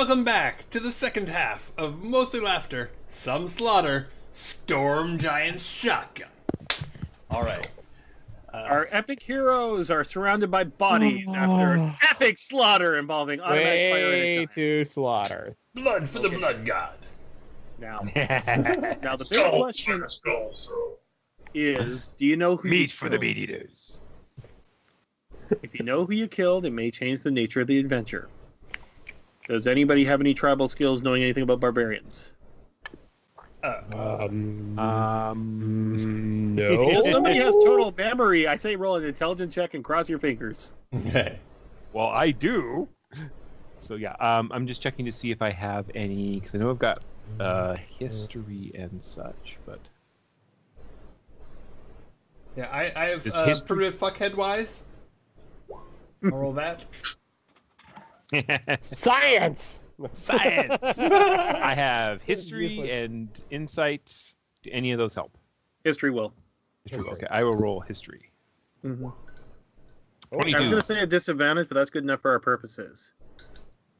welcome back to the second half of Mostly Laughter, Some Slaughter, Storm Giant's Shotgun. Alright. Our epic heroes are surrounded by bodies after an epic slaughter involving automatic fire at a time. to slaughter. Blood for the Blood God. Now the big question is, do you know who Meat for the meat eaters. If you know who you killed, it may change the nature of the adventure. Does anybody have any tribal skills knowing anything about barbarians? No. If somebody has total memory, I say roll an intelligence check and cross your fingers. Okay. Well, I do. So yeah, I'm just checking to see if I have any, because I know I've got history and such, but Yeah, I have Is history- primitive fuckhead-wise. I'll roll that. Science! science. I have history Useless. and insight. Do any of those help? History will. History. Okay, I will roll history. Mm-hmm. I 22. was going to say a disadvantage, but that's good enough for our purposes.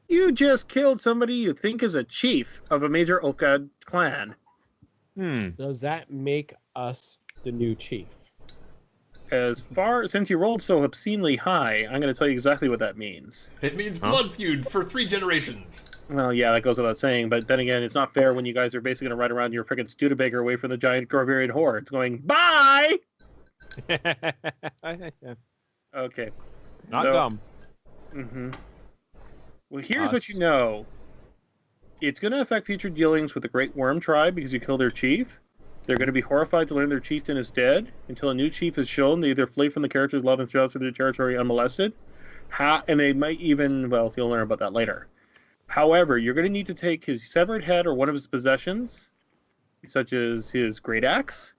You just killed somebody you think is a chief of a major Oka clan. Does that make us the new chief? Since you rolled so obscenely high, I'm going to tell you exactly what that means. It means blood feud for 3 generations. Well, yeah, that goes without saying, but then again, it's not fair when you guys are basically going to ride around your freaking Studebaker away from the giant barbarian hordes going, bye! Okay. Not dumb. Mm-hmm. Well, here's what you know. It's going to affect future dealings with the Great Worm tribe because you killed their chief. They're going to be horrified to learn their chieftain is dead. Until a new chief is shown, they either flee from the character's love and throughout their territory unmolested. And they might even, well, you'll learn about that later. However, you're going to need to take his severed head or one of his possessions, such as his great axe,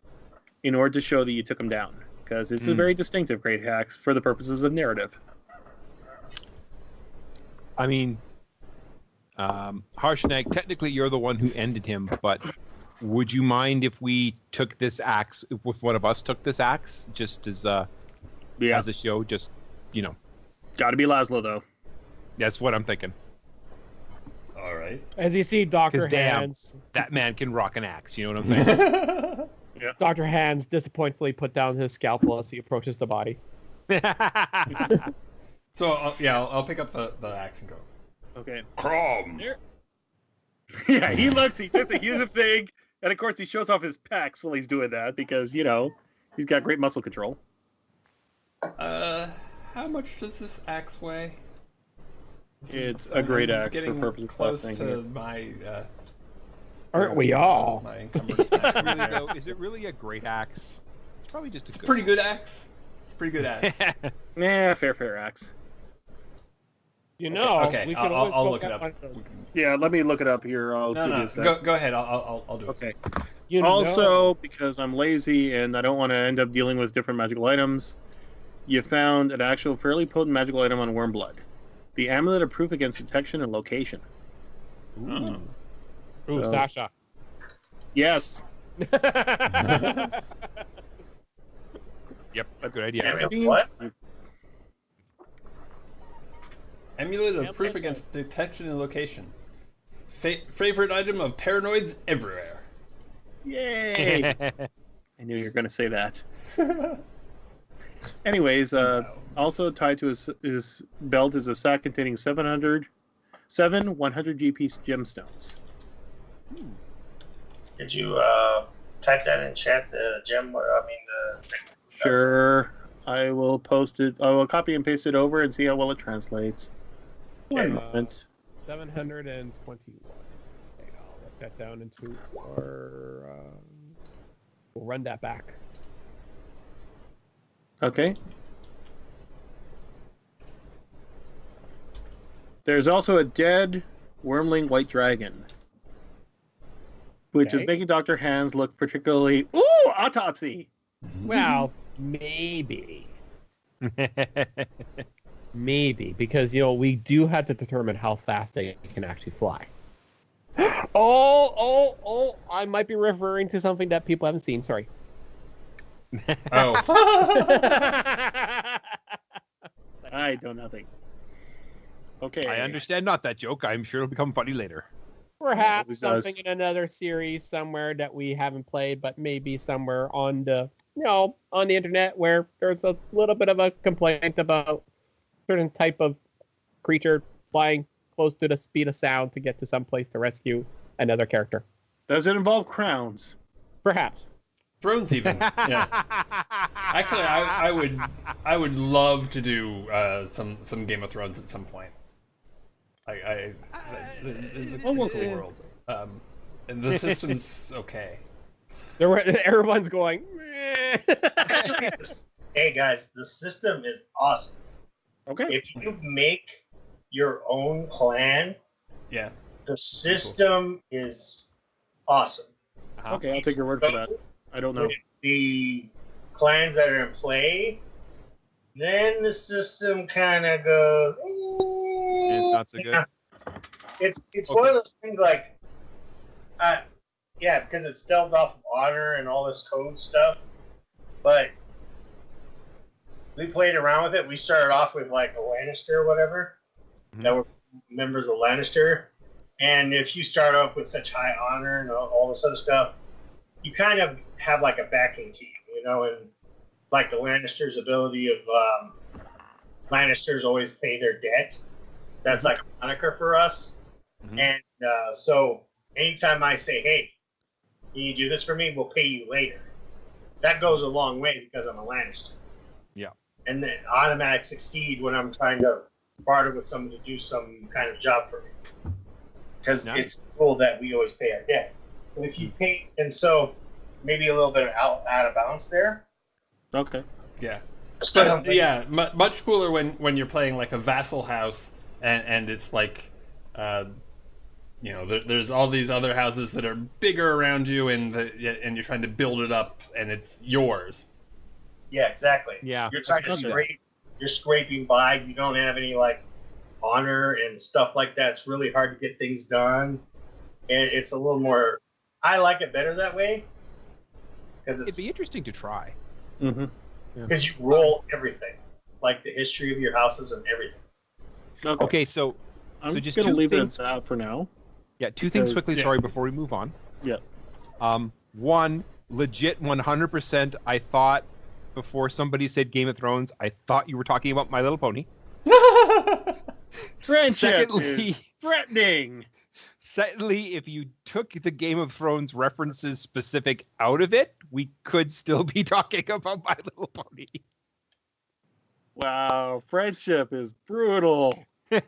in order to show that you took him down. Because it's a very distinctive great axe for the purposes of narrative. I mean, Harshnag, technically you're the one who ended him, but would you mind if we took this axe, if one of us took this axe, just as a show, just, Gotta be Laszlo, though. That's what I'm thinking. All right. As you see, Dr. 'Cause damn. Hands. That man can rock an axe, you know what I'm saying? Dr. Hands disappointedly put down his scalpel as he approaches the body. So, I'll pick up the axe and go. Okay. Crom! Yeah, he looks, he takes a huge thing, and of course he shows off his pecs while he's doing that because, he's got great muscle control. How much does this axe weigh? It's a great axe for Getting purposes close of to my. Aren't we all? My encumbrance. Really, though, is it really a great axe? It's probably just a good Pretty good axe. It's a pretty good axe. Nah, fair axe. Okay, we could I'll always look it go up. one of those. Yeah, let me look it up here. I'll give you a sec. Go ahead. I'll do it. Okay. You know. Also, because I'm lazy and I don't want to end up dealing with different magical items, you found an actual fairly potent magical item on Wormblood. The amulet of proof against detection and location. Oh. Ooh, So- Sasha. Yes. Yep, good idea. What? Amulet of proof against detection and location. Favorite item of paranoids everywhere. Yay! I knew you were going to say that. Anyways, also tied to his belt is a sack containing 7 100 GP gemstones. Did you type that in chat? The gem? Sure, I will post it. I will copy and paste it over and see how well it translates. One moment. 721. Okay, I'll write that down into our. We'll run that back. Okay. There's also a dead wormling white dragon, which is Okay. making Dr. Hands look particularly autopsy. Well, maybe. Maybe, because, we do have to determine how fast they can actually fly. Oh, I might be referring to something that people haven't seen. Sorry. Oh. I know nothing. Okay. I understand not that joke. I'm sure it'll become funny later. Perhaps always does. something in another series somewhere that we haven't played, but maybe somewhere on the on the internet where there's a little bit of a complaint about certain type of creature flying close to the speed of sound to get to some place to rescue another character. Does it involve crowns? Perhaps. Thrones even. Yeah. Actually, I would love to do some Game of Thrones at some point. The world. And the system's okay. Everyone's going. Hey guys, the system is awesome. Okay. If you make your own clan, Yeah. the system is awesome. Okay, I'll take your word for that. I don't know. With the clans that are in play, then the system kind of goes. It's not so good. It's one of those things like, yeah, because it's stealth off of honor and all this code stuff. But we played around with it. We started off with like a Lannister or whatever, that were members of Lannister. And if you start off with such high honor and all this other stuff, you kind of have like a backing team, and like the Lannisters' ability of Lannisters always pay their debt. That's like a moniker for us. Mm-hmm. And so anytime I say, hey, can you do this for me? We'll pay you later. That goes a long way because I'm a Lannister. Yeah. And then automatic succeed when I'm trying to barter with someone to do some kind of job for me. Because it's cool that we always pay our debt. And if you pay, and so maybe a little bit out of balance there. Okay. Yeah. But, yeah, much cooler when you're playing like a vassal house and it's like, there's all these other houses that are bigger around you and you're trying to build it up and it's yours. Yeah, exactly. Yeah. You're trying to scrape. You're scraping by. You don't have any like honor and stuff like that. It's really hard to get things done, and it's a little more. I like it better that way because it'd be interesting to try. Mm-hmm. Because you roll everything, like the history of your houses and everything. Okay, so just gonna leave things, it at that for now. Yeah, two things quickly. Sorry, before we move on. Yeah. One, legit 100%. I thought before somebody said Game of Thrones, I thought you were talking about My Little Pony. Friendship is threatening. Secondly, if you took the Game of Thrones references specific out of it, we could still be talking about My Little Pony. Wow, friendship is brutal. Okay.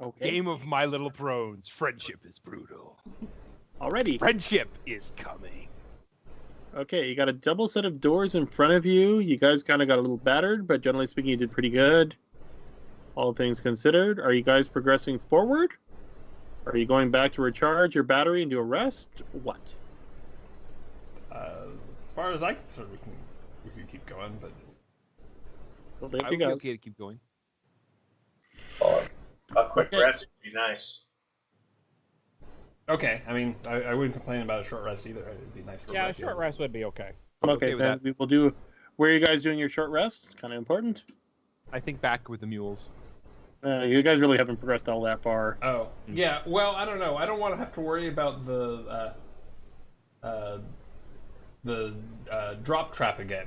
Okay. Game of My Little Thrones, friendship is brutal. Already. Friendship is coming. Okay, you got a double set of doors in front of you. You guys kind of got a little battered, but generally speaking, you did pretty good. All things considered. Are you guys progressing forward? Are you going back to recharge your battery and do a rest? What? As far as I can sort, we can keep going, but Well, I would be okay to keep going. A quick rest would be nice. okay. I mean, I wouldn't complain about a short rest either. It'd be nice to go Yeah, a back short rest would be okay. Okay, with then that. we will do. Where are you guys doing your short rest? It's kind of important. I think back with the mules. You guys really haven't progressed all that far. Oh, yeah. Well, I don't know. I don't want to have to worry about the drop trap again.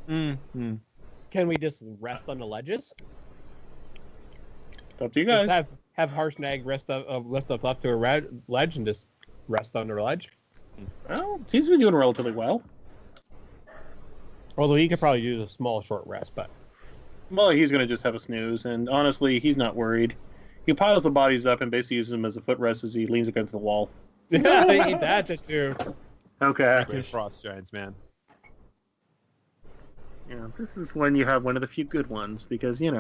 Mm-hmm. Can we just rest on the ledges? It's up to you guys. Just have Harshnag lift us up to a ledge and just rest on the ledge. Well, he's been doing relatively well. Although he could probably use a small short rest, but Well, he's going to just have a snooze, and honestly, he's not worried. He piles the bodies up and basically uses them as a footrest as he leans against the wall. yeah, they eat that too. Okay. Great frost giants, man. Yeah, this is when you have one of the few good ones, because, Give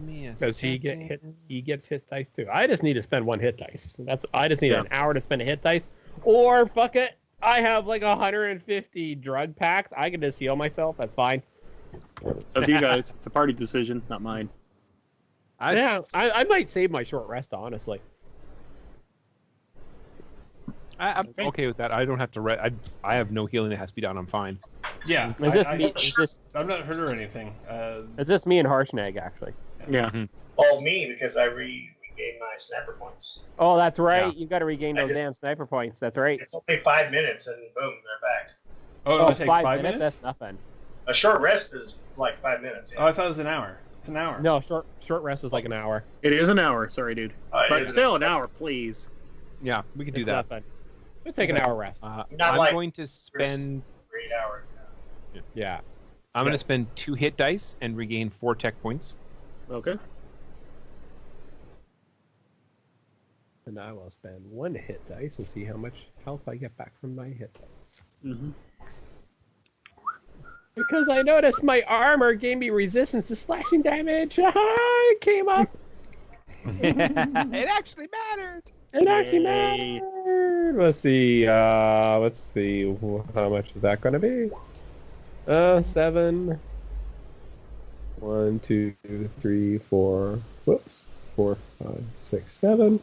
me a Because he gets hit dice too. I just need to spend one hit dice. I just need an hour to spend a hit dice. Or fuck it, I have like 150 drug packs. I can just heal myself. That's fine. It's up to you guys. It's a party decision, not mine. I might save my short rest, honestly. I'm okay with that. I don't have to I have no healing that has to be done. I'm fine. Yeah. Is this me? Is this I've not heard or anything. is this me and Harshnag actually? Yeah. Well, me, because I regained my sniper points. Oh, that's right. Yeah. You got to regain those damn sniper points. That's right. It's only 5 minutes, and boom, they're back. Oh, it only takes 5 minutes? That's nothing. A short rest is like 5 minutes. Oh, I thought it was an hour. It's an hour. No, short rest was like an hour. It is an hour. Sorry, dude. But Is still, an hour, please. Yeah, we can do It's that. nothing. Let's take an hour rest. I'm like- going to spend. 8 hours. Yeah. I'm going to spend 2 hit dice and regain 4 tech points. Okay. And I will spend 1 hit dice and see how much health I get back from my hit dice. Mm-hmm. Because I noticed my armor gave me resistance to slashing damage. It came up. It actually mattered. It actually Yay. mattered. Let's see. How much is that going to be? 7. 1, 2, 3, 4. Whoops. 4, 5, 6, 7.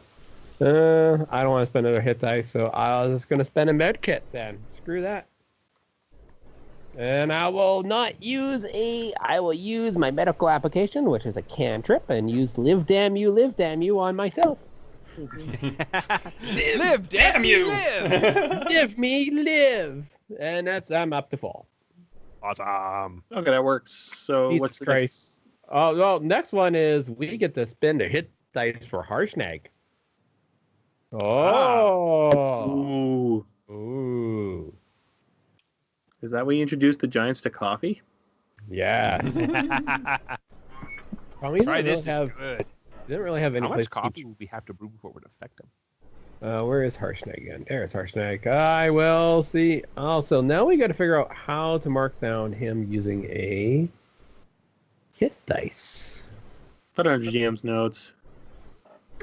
I don't want to spend another hit dice, so I was just going to spend a med kit then. Screw that. And I will not use I will use my medical application, which is a cantrip, and use live damn you on myself. Live, damn you! Live! Give me live. And I'm up to full. Awesome. Okay, that works. So Jesus what's the Christ. Oh, well, next one is we get to spend a hit dice for Harshnag. Oh. Ooh. Ooh. Is that when you introduced the giants to coffee? Yes. Probably Try didn't this. really have, It's good. didn't really have any How place much coffee to will we have to brew before it would affect them? where is Harshnag again? There's Harshnag. I will see. Also, now we got to figure out how to mark down him using a hit dice. Put it under GM's notes.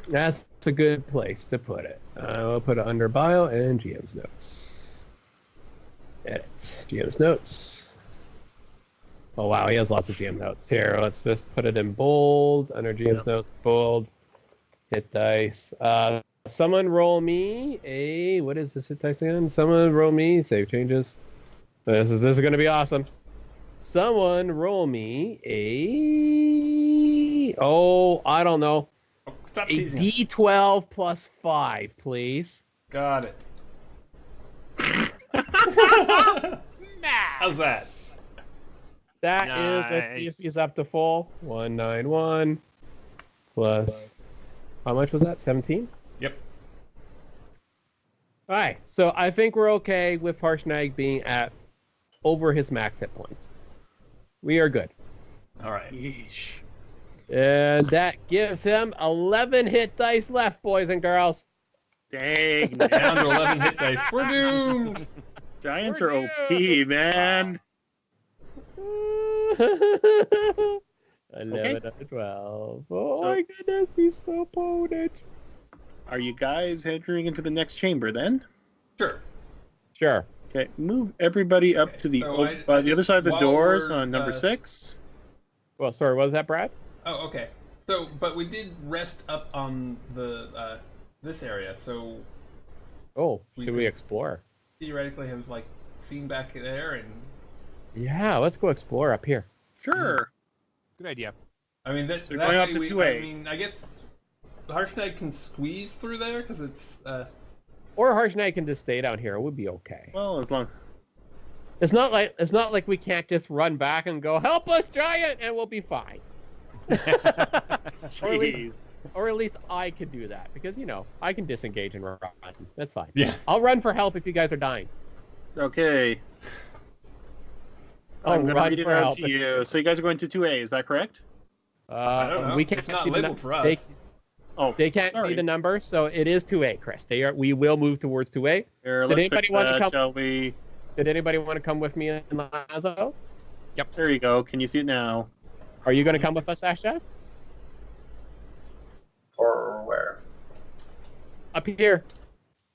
That's a good place to put it. I will put it under bio and GM's notes. Edit. GM's notes. Oh wow, he has lots of GM notes. Here, let's just put it in bold. Under GM's notes, bold. Hit dice. Someone roll me a... What is this hit dice again? Someone roll me... Save changes. This is going to be awesome. Someone roll me a... Oh, I don't know. Oh, stop A teasing. D12 plus 5, please. Got it. How's that? That is, let's see if he's up to full. 191 plus, how much was that? 17? Yep. All right, so I think we're okay with Harshnag being at over his max hit points. We are good. All right. Yeesh. And that gives him 11 hit dice left, boys and girls. Dang. Down to 11 hit dice. We're doomed. Giants We're are OP, man. 11 up to 12. Oh So- my goodness, he's so potent. Are you guys entering into the next chamber then? Sure. Sure. Okay, move everybody up Okay, to the so the other side of the while doors we're, on number 6. Well, sorry, what was that, Brad? Oh, okay. So, but we did rest up on the this area, so Oh, We should we could- explore? theoretically have like seen back there, and Yeah, let's go explore up here. Sure. Good idea. I mean that. So that going up way to we, 2A. I mean, I guess the Harshnag can squeeze through there because it's. Or Harshnag can just stay down here. It would be okay. Well, as long It's not like we can't just run back and go, "Help us, giant," and we'll be fine. Or at least- Jeez. Or at least I could do that because I can disengage and run. That's fine. Yeah. I'll run for help if you guys are dying. Okay. I'll I'm going to run read it for out help. to you. So you guys are going to 2A, is that correct? I don't know. We can't It's not see the labeled for us. They can't see sorry. the number, so it is 2A, Chris. We will move towards 2A. Here, Did let's anybody fix want to that, come- shall we? Did anybody want to come with me in Lazo? There you go. Can you see it now? Are you going to come with us, Asha? Or where? Up here.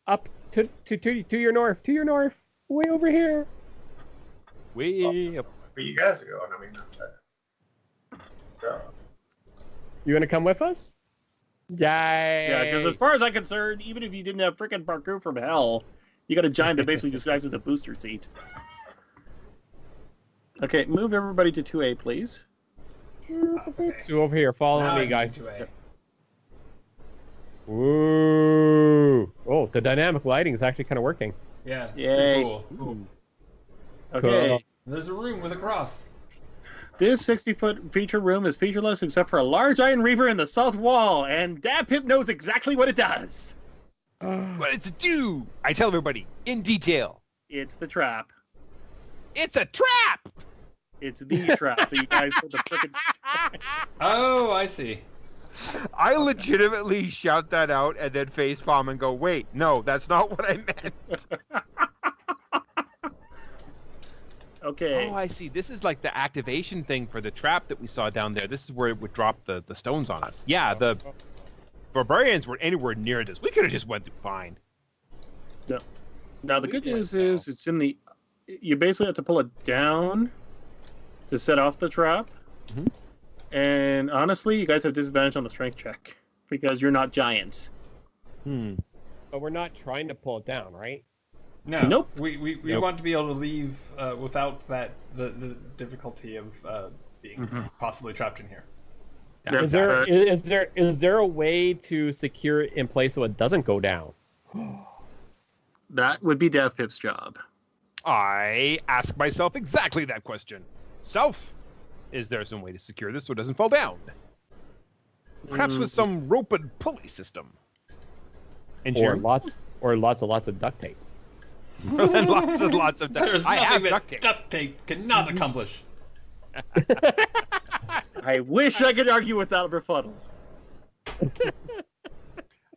Up to your north. To your north. Way over here. Way up. Where you guys are going? I mean, go. You going to come with us? Yay. Yeah, because as far as I'm concerned, even if you didn't have freaking parkour from hell, you got a giant that basically just acts as a booster seat. Okay, move everybody to 2A, please. Okay. So over here, follow Now I me, can guys. do 2A. Ooh. Oh, the dynamic lighting is actually kind of working. Yeah. Yay. Pretty cool. Ooh. Okay. Cool. There's a room with a cross. This 60-foot feature room is featureless except for a large iron reaver in the south wall, and Pip knows exactly what it does. What does it do? I tell everybody in detail. It's the trap. It's a trap. It's the trap that you guys put the frickin' Oh, I see. I legitimately shout that out and then facepalm and go, wait, no, that's not what I meant. Okay. Oh, I see. This is like the activation thing for the trap that we saw down there. This is where it would drop the stones on us. Yeah, the barbarians were anywhere near this. We could have just went through fine. No. Now, the We good did, news is it's in the... You basically have to pull it down to set off the trap. Mhm. And honestly, you guys have disadvantage on the strength check because you're not giants. But we're not trying to pull it down, right? No. Nope. We Nope. want to be able to leave without the difficulty of being possibly trapped in here. Yeah. Is there a way to secure it in place so it doesn't go down? That would be Pip's job. I ask myself exactly that question. Self, is there some way to secure this so it doesn't fall down? Perhaps with some rope and pulley system. Or Engineering? lots of duct tape. lots and lots of duct There's I have nothing duct that tape. duct tape cannot accomplish. I wish I could argue without rebuttal.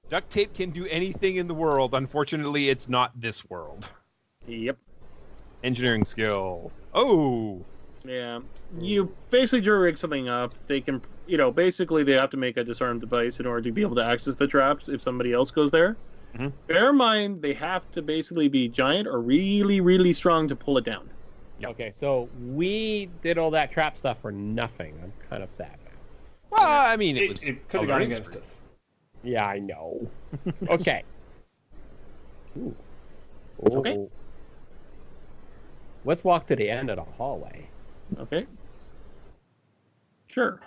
Duct tape can do anything in the world. Unfortunately, it's not this world. Yep. Engineering skill. Oh. Yeah. You basically rig something up. They can, basically they have to make a disarm device in order to be able to access the traps if somebody else goes there. Mhm. Bear in mind, they have to basically be giant or really, really strong to pull it down. Yep. Okay, so we did all that trap stuff for nothing. I'm kind of sad now. Well, I mean, it was It could a have gone learning against experience. us. Yeah, I know. Okay. Ooh. Okay. Oh. Let's walk to the end of the hallway. Okay. Sure.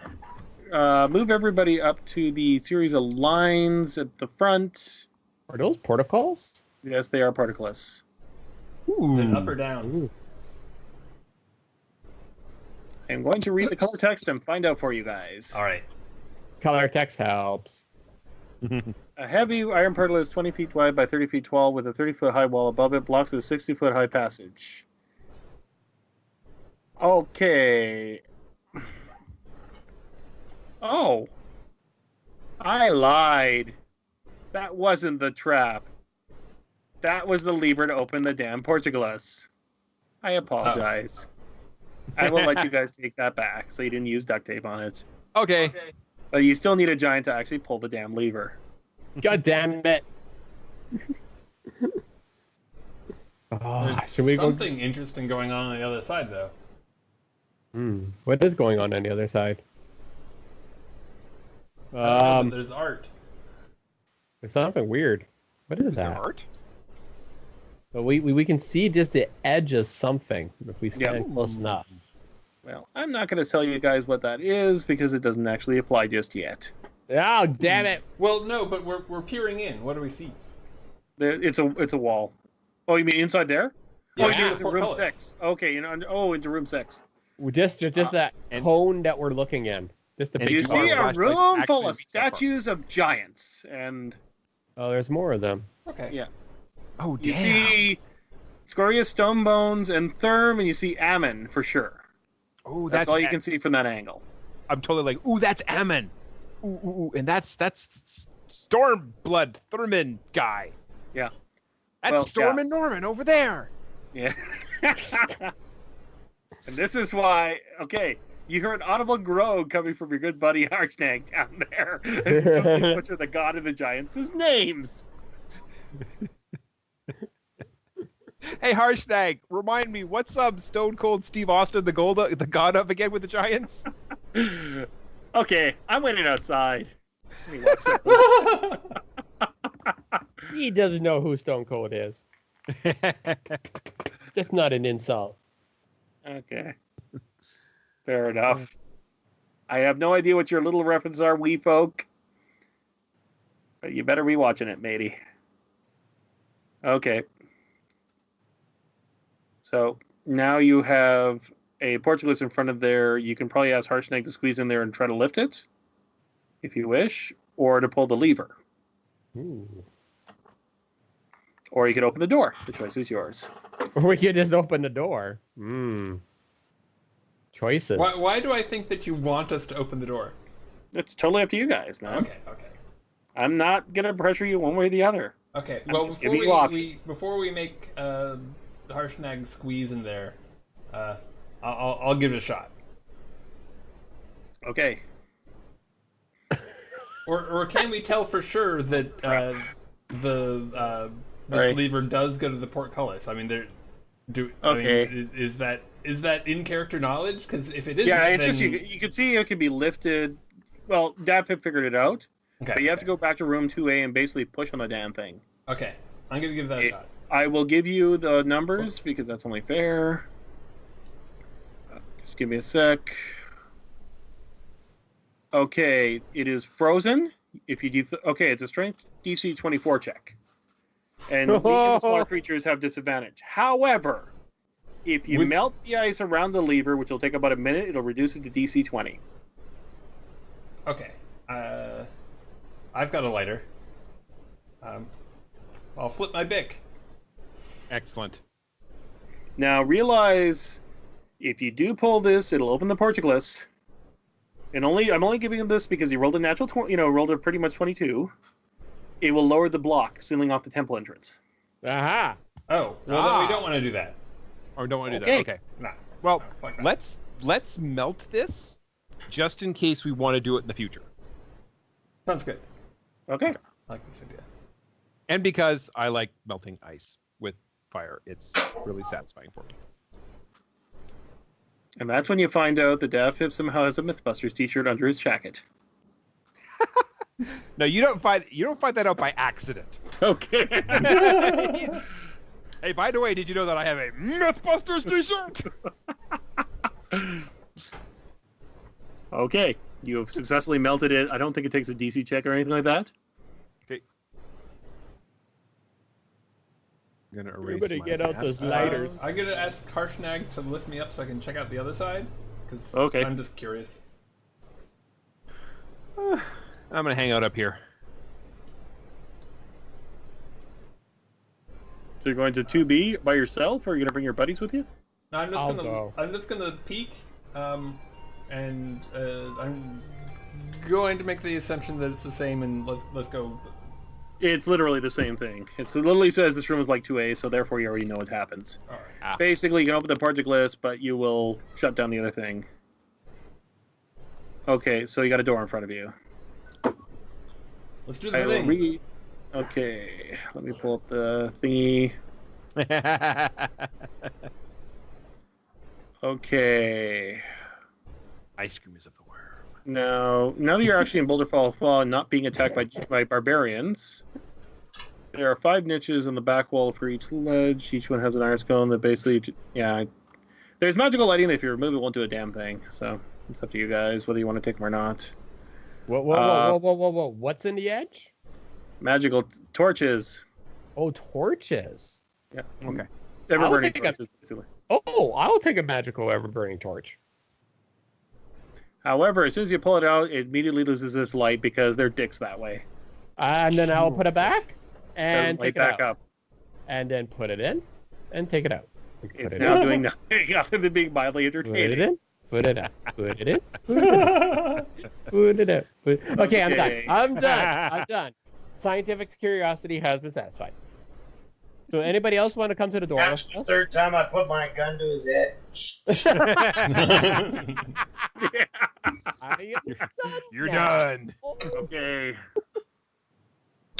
Move everybody up to the series of lines at the front. Are those protocols? Yes, they are particleless. Is it up or down? Ooh. I'm going to read the color text and find out for you guys. All right. Color text helps. A heavy iron particle is 20 feet wide by 30 feet tall with a 30-foot high wall above it, blocks the 60-foot high passage. Okay. Oh. I lied. That wasn't the trap. That was the lever to open the damn Portugalus. I apologize. I will let you guys take that back, so you didn't use duct tape on it. Okay. But you still need a giant to actually pull the damn lever. God damn it. There's Should we something interesting going on the other side, though. go? What is going on the other side? There's art. There's something weird. What is Is there that? art? But we can see just the edge of something if we stand Yeah. close enough. Well, I'm not going to tell you guys what that is because it doesn't actually apply just yet. Oh, damn it. Well, no, but we're peering in. What do we see? It's a wall. Oh, you mean inside there? Yeah, Oh, you mean it's into room portcullis. 6. Okay, into room 6. Just that and- cone that we're looking in. Just a and big You do cone. see a flashlights room actually full of reach that far? statues of giants, and Oh, there's more of them. Okay. Yeah. Oh, you damn. see Scoria's stone bones and Therm, and you see Ammon for sure. Oh, That's all you can see from that angle. I'm totally like, ooh, that's Ammon. Ooh, and that's Stormblood Thurman guy. Yeah. That's Well, Storm yeah. and Norman over there. Yeah. And this is why, okay, you heard audible groan coming from your good buddy Harshnag down there. As he took the butcher, the god of the giants, his names. Hey, Harshnag, remind me, what's Stone Cold Steve Austin, the god up again with the Giants? Okay, I'm waiting outside. And he walks up. He doesn't know who Stone Cold is. That's not an insult. Okay. Fair enough. I have no idea what your little references are, wee folk. But you better be watching it, matey. Okay. So now you have a Portuguese in front of there. You can probably ask Harshnag to squeeze in there and try to lift it, if you wish, or to pull the lever. Ooh. Or you could open the door. The choice is yours. Or we could just open the door. Choices. Why do I think that you want us to open the door? It's totally up to you guys, man. Okay. I'm not going to pressure you one way or the other. Okay, I'm well, just giving you options. before we make Harshnag squeeze in there, I'll give it a shot. Okay. Or can we tell for sure that this lever does go to the portcullis? I mean, is that in character knowledge? Because if it isn't, it's then... just you can see it can be lifted. Well, Dapip figured it out, but you have to go back to room 2A and basically push on the damn thing. Okay, I'm gonna give that a shot. I will give you the numbers because that's only fair. Just give me a sec. Okay, it is frozen. If you do, it's a strength DC 24 check, and the smaller creatures have disadvantage. However, if you melt the ice around the lever, which will take about a minute, it'll reduce it to DC 20. Okay, I've got a lighter. I'll flip my bic. Excellent. Now realize, if you do pull this, it'll open the portcullis. And I'm only giving him this because he rolled a natural 20, rolled a pretty much 22. It will lower the block, sealing off the temple entrance. Aha! Oh, well then we don't want to do that. Or don't want to do that. Okay. Nah. Well, No, fuck that. let's melt this, just in case we want to do it in the future. Sounds good. Okay. I like this idea. And because I like melting ice with fire, it's really satisfying for me. And that's when you find out that Dapip somehow has a Mythbusters t-shirt under his jacket. No, you don't find that out by accident. Okay. Hey, by the way, did you know that I have a Mythbusters t-shirt? Okay. You have successfully melted it. I don't think it takes a DC check or anything like that. Okay. I'm gonna erase Everybody my get out past. those lighters. I'm gonna ask Harshnag to lift me up so I can check out the other side. Because Okay. I'm just curious. I'm gonna hang out up here. So you're going to 2B by yourself, or are you going to bring your buddies with you? No, I'm just gonna peek, and I'm going to make the assumption that it's the same, and let's go. It's literally the same thing. It literally says this room is like 2A, so therefore you already know what happens. All right. Basically, you can open the portcullis, but you will shut down the other thing. Okay, so you got a door in front of you. Let's do the thing. Okay, let me pull up the thingy. Okay. Ice cream is of the worm. Now that you're actually in Boulder Fall and not being attacked by barbarians, there are 5 niches on the back wall for each ledge. Each one has an iron cone that basically, there's magical lighting that if you remove it won't do a damn thing. So it's up to you guys whether you want to take them or not. Whoa. What's in the edge? Magical torches. Oh, torches. Yeah. Okay. Ever-burning torches, basically. Oh, I'll take a magical ever-burning torch. However, as soon as you pull it out, it immediately loses this light because they're dicks that way. And then I'll put it back and take it back out. up. And then put it in and take it out. It's now doing nothing other than being mildly Put it entertaining. in. Put it out. Put it in. Put it out. Put it out. Okay, I'm done. I'm done. Scientific curiosity has been satisfied. So anybody else want to come to the door? That's the third time I put my gun to his head. You're done. Okay.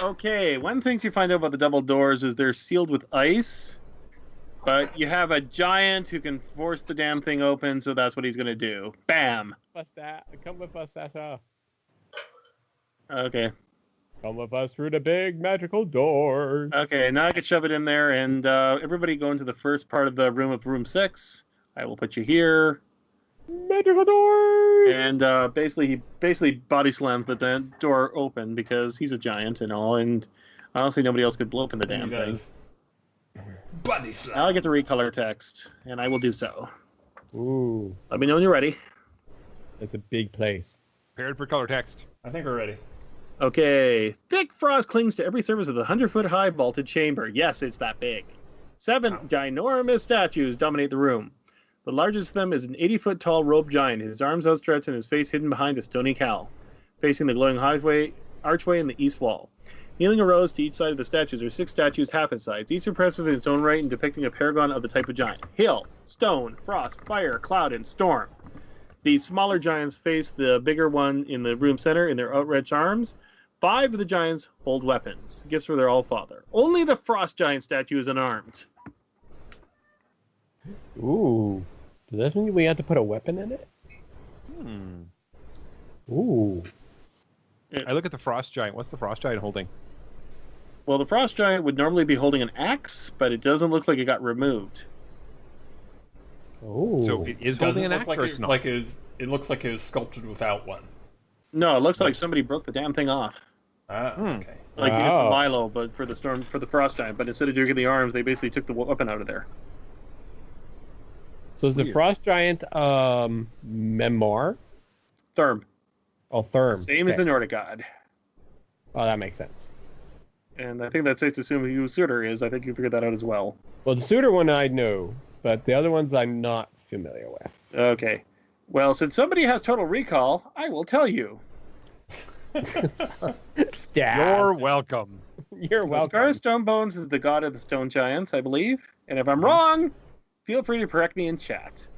Okay, one of the things you find out about the double doors is they're sealed with ice, but you have a giant who can force the damn thing open, so that's what he's going to do. Bam! Come with us, Sasa. Okay. Come with us through the big magical doors. Okay, now I can shove it in there, and everybody go into the first part of the room of room 6. I will put you here. Magical doors! And he basically body slams the door open because he's a giant and all, and honestly nobody else could open the damn thing. Body slam. Now I get to read color text, and I will do so. Ooh. Let me know when you're ready. It's a big place. Prepared for color text. I think we're ready. Okay. Thick frost clings to every surface of the 100-foot-high vaulted chamber. Yes, it's that big. 7 ginormous statues dominate the room. The largest of them is an 80-foot-tall robed giant, his arms outstretched and his face hidden behind a stony cowl, facing the glowing archway in the east wall. Kneeling a rows to each side of the statues are 6 statues half its size, each impressive in its own right and depicting a paragon of the type of giant. Hill, stone, frost, fire, cloud, and storm. The smaller giants face the bigger one in the room center in their outstretched arms. 5 of the giants hold weapons, gifts for their all-father. Only the frost giant statue is unarmed. Ooh. Does that mean we have to put a weapon in it? Ooh. I look at the frost giant. What's the frost giant holding? Well, the frost giant would normally be holding an axe, but it doesn't look like it got removed. Oh. So it is holding an axe, or it's not? It looks like it was sculpted without one. No, it looks like somebody broke the damn thing off. Okay. Like they used the Milo, but for the frost giant. But instead of doing the arms, they basically took the weapon out of there. So is the frost giant Memoir? Therm. Oh, Therm. Same as the Nordic god. Oh, that makes sense. And I think that's safe to assume who Suitor is. I think you figured that out as well. Well, the Suitor one I know, but the other ones I'm not familiar with. Okay. Well, since somebody has total recall, I will tell you. You're welcome. You're welcome. Scar Stonebones is the god of the stone giants, I believe. And if I'm wrong, feel free to correct me in chat.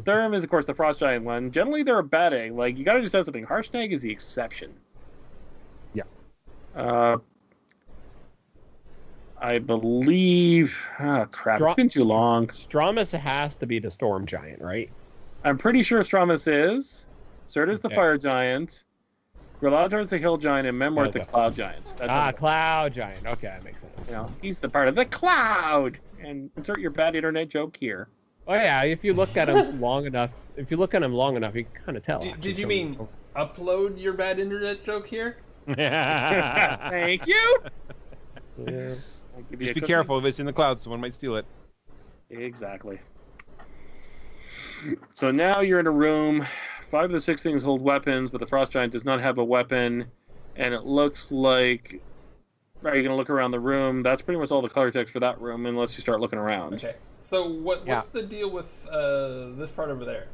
Therm is, of course, the frost giant one. Generally, they're a bad egg. Like, you gotta just have something. Harshnag is the exception. Yeah. I believe... Oh, crap. It's been too long. Stromus has to be the storm giant, right? I'm pretty sure Stromus is. Serta's the fire giant. Gralator's the hill giant, and Memoir's the cloud giant. That's cloud giant. Okay, that makes sense. You know, he's the part of the cloud! And insert your bad internet joke here. Oh yeah, if you look at him long enough, you can kind of tell. Did you mean upload your bad internet joke here? Thank you. Yeah. Just be careful if it's in the clouds. Someone might steal it. Exactly. So now you're in a room. 5 of the 6 things hold weapons, but the frost giant does not have a weapon. And it looks like... Are you going to look around the room? That's pretty much all the color text for that room, unless you start looking around. Okay. So what's the deal with this part over there?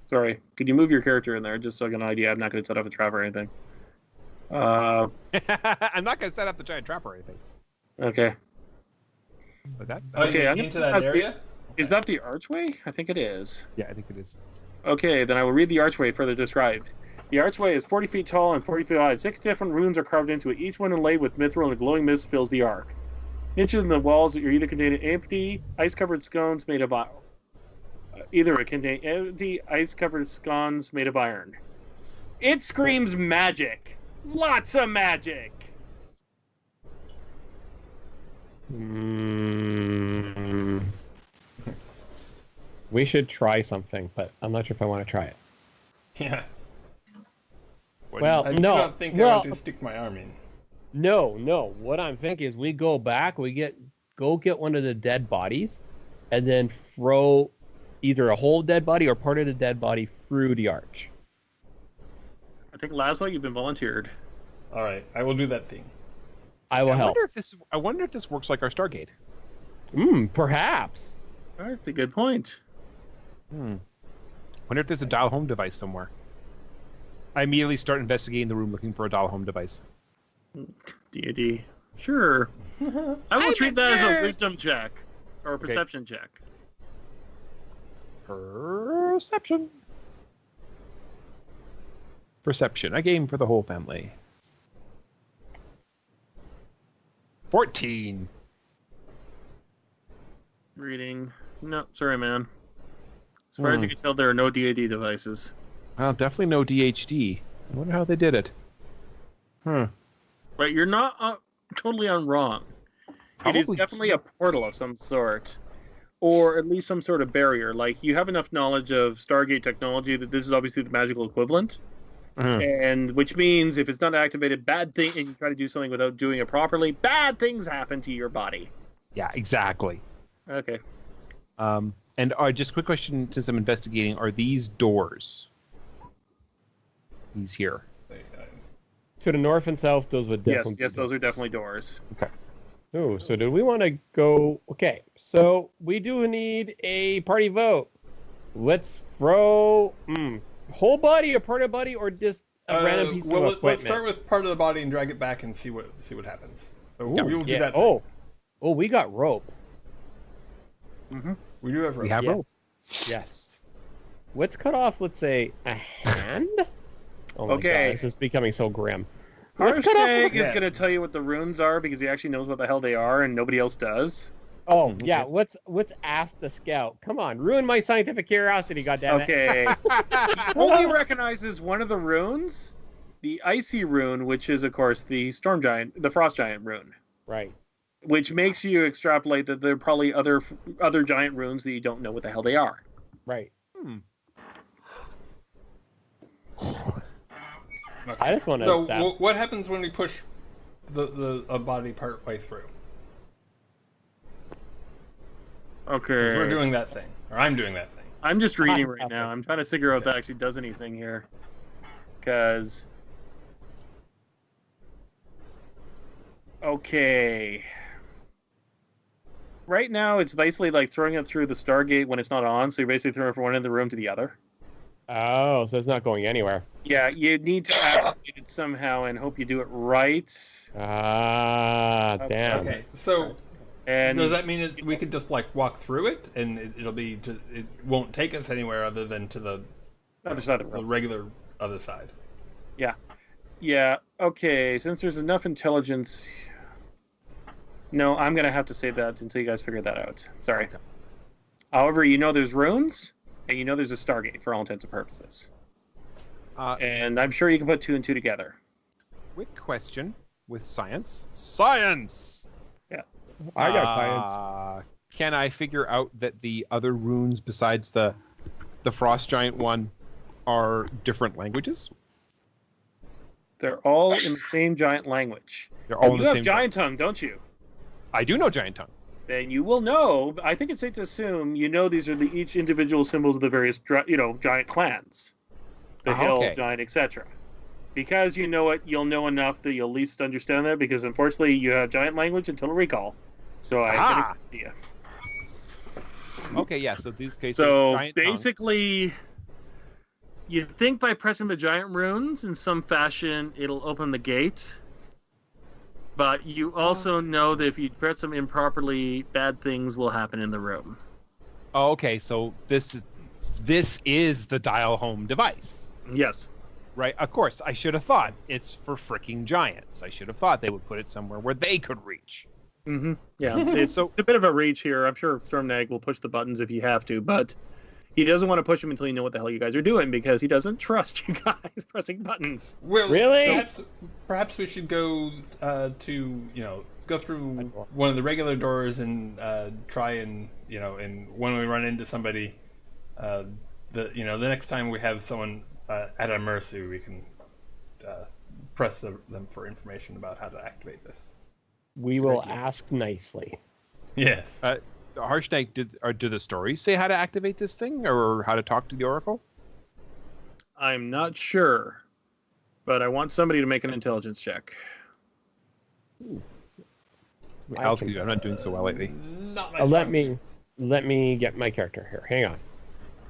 Sorry. Could you move your character in there, just so I get an idea? I'm not going to set up a trap or anything. I'm not going to set up the giant trap or anything. Okay. But that, okay, I'm into that area? Is that the archway? I think it is. Yeah, I think it is. Okay, then I will read the archway further described. The archway is 40 feet tall and 40 feet wide. 6 different runes are carved into it, each one inlaid with mithril, and a glowing mist fills the arc. Niches in the walls are either containing empty, ice-covered scones made of iron. It screams magic. Lots of magic. We should try something, but I'm not sure if I want to try it. Yeah. Well, I do not think I want to stick my arm in. No. What I'm thinking is we go back, go get one of the dead bodies, and then throw either a whole dead body or part of the dead body through the arch. I think, Laszlo, you've been volunteered. All right, I will do that thing. I will help. I wonder if this works like our Stargate. Perhaps. That's a good point. Wonder if there's a dial home device somewhere. I immediately start investigating the room looking for a dial home device. D&D. Sure. I will treat that as a wisdom check. Or a perception check. Perception. A game for the whole family. 14. Reading. No, sorry, man. As far as you can tell, there are no DAD devices. Well, definitely no DHD. I wonder how they did it. Right, you're not totally wrong. Probably. It is definitely a portal of some sort. or at least some sort of barrier. Like, you have enough knowledge of Stargate technology that this is obviously the magical equivalent. And which means if it's not activated, bad thing, and you try to do something without doing it properly, bad things happen to your body. Yeah, exactly. Okay. And just a quick question, since I'm investigating, are these doors? These here. To the north and south, those would definitely Yes, those are definitely doors. Okay. Oh, so do we want to go... Okay, so we do need a party vote. Let's throw... whole body or part of body or just a random piece of equipment? Let's start with part of the body and drag it back and see what happens. So we will do that. Oh, we got rope. We do have rope. We have rope. Yes. Let's cut off, let's say, a hand? Oh my God, this is becoming so grim. Harshnag is going to tell you what the runes are because he actually knows what the hell they are and nobody else does. Oh, yeah, let's ask the scout. Come on, ruin my scientific curiosity, goddammit. Okay. He only recognizes one of the runes, the icy rune, which is, of course, the storm giant, the frost giant rune. Right. Which makes you extrapolate that there are probably other giant runes that you don't know what the hell they are. Right. I just want to. So what happens when we push a body part way through? Okay. We're doing that thing, or I'm doing that thing. I'm just reading right now. I'm trying to figure out if that actually does anything here, because. Okay. Right now, it's basically like throwing it through the Stargate when it's not on, so you're basically throwing it from one end of the room to the other. Oh, so it's not going anywhere. Yeah, you need to activate it somehow and hope you do it right. Damn. Okay, so does that mean we could just like walk through it and it won't take us anywhere other than to the other side of the regular other side? Yeah. Yeah, okay, since there's enough intelligence... No, I'm going to have to say that until you guys figure that out. Sorry. Okay. However, you know there's runes, and you know there's a Stargate for all intents and purposes. And I'm sure you can put 2 and 2 together. Quick question with science. Science! Yeah. I got science. Can I figure out that the other runes besides the frost giant one are different languages? They're all in the same giant language. They're all in the same. You have giant tongue, don't you? I do know giant tongue. Then you will know. I think it's safe to assume you know these are each individual symbols of the various giant clans, the hill giant, etc. Because you know it, you'll know enough that you'll at least understand that. Because unfortunately, you have giant language until recall. So I have an idea. Okay, yeah. So these cases. So giant basically, you think by pressing the giant runes in some fashion, it'll open the gate. But you also know that if you press them improperly, bad things will happen in the room. Oh, okay, so this is the dial home device. Yes. Right, of course, I should have thought it's for freaking giants. I should have thought they would put it somewhere where they could reach. Mm-hmm. Yeah, it's a bit of a reach here. I'm sure Stormnag will push the buttons if you have to, but he doesn't want to push them until you know what the hell you guys are doing because he doesn't trust you guys pressing buttons. Well, really? Perhaps we should go go through one of the regular doors and try and and when we run into somebody, the next time we have someone at our mercy, we can press them for information about how to activate this. We will ask nicely. Yes. Harshnag, do the stories say how to activate this thing or how to talk to the Oracle? I'm not sure, but I want somebody to make an intelligence check. I'm not doing so well lately. Let me get my character here. Hang on.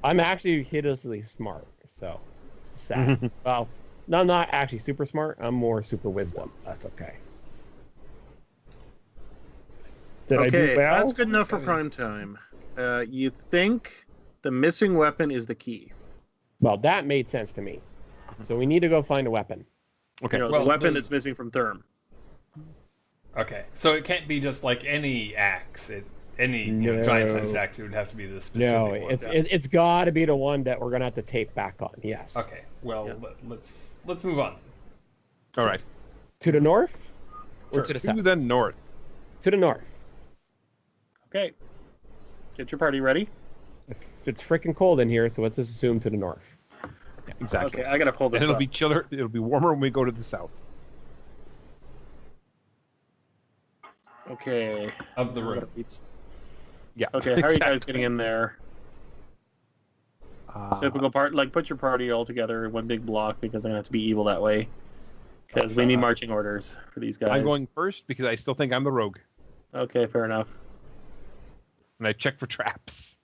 I'm actually hideously smart, so it's sad. Well, no, I'm not actually super smart. I'm more super wisdom. That's okay. Did I do well? That's good enough for prime time. You think the missing weapon is the key? Well, that made sense to me. So we need to go find a weapon. Okay. The weapon that's missing from Therm. Okay, so it can't be just like any axe. Giant-sized axe. It would have to be the specific one. No, it's got to be the one that we're gonna have to tape back on. Yes. Okay. Well, let's move on. All right. To the north, or Sure. to the south? To the north. To the north. Okay. Get your party ready. It's freaking cold in here, so let's just assume to the north. Yeah, exactly. Okay, I gotta pull this And it'll up. be chiller. It'll be warmer when we go to the south. Okay. Of the room. Yeah. Okay, how are you guys getting in there? Typical part, like put your party all together in one big block because I'm gonna have to be evil that way. Because we need marching orders for these guys. I'm going first because I still think I'm the rogue, Okay, fair enough. and I check for traps.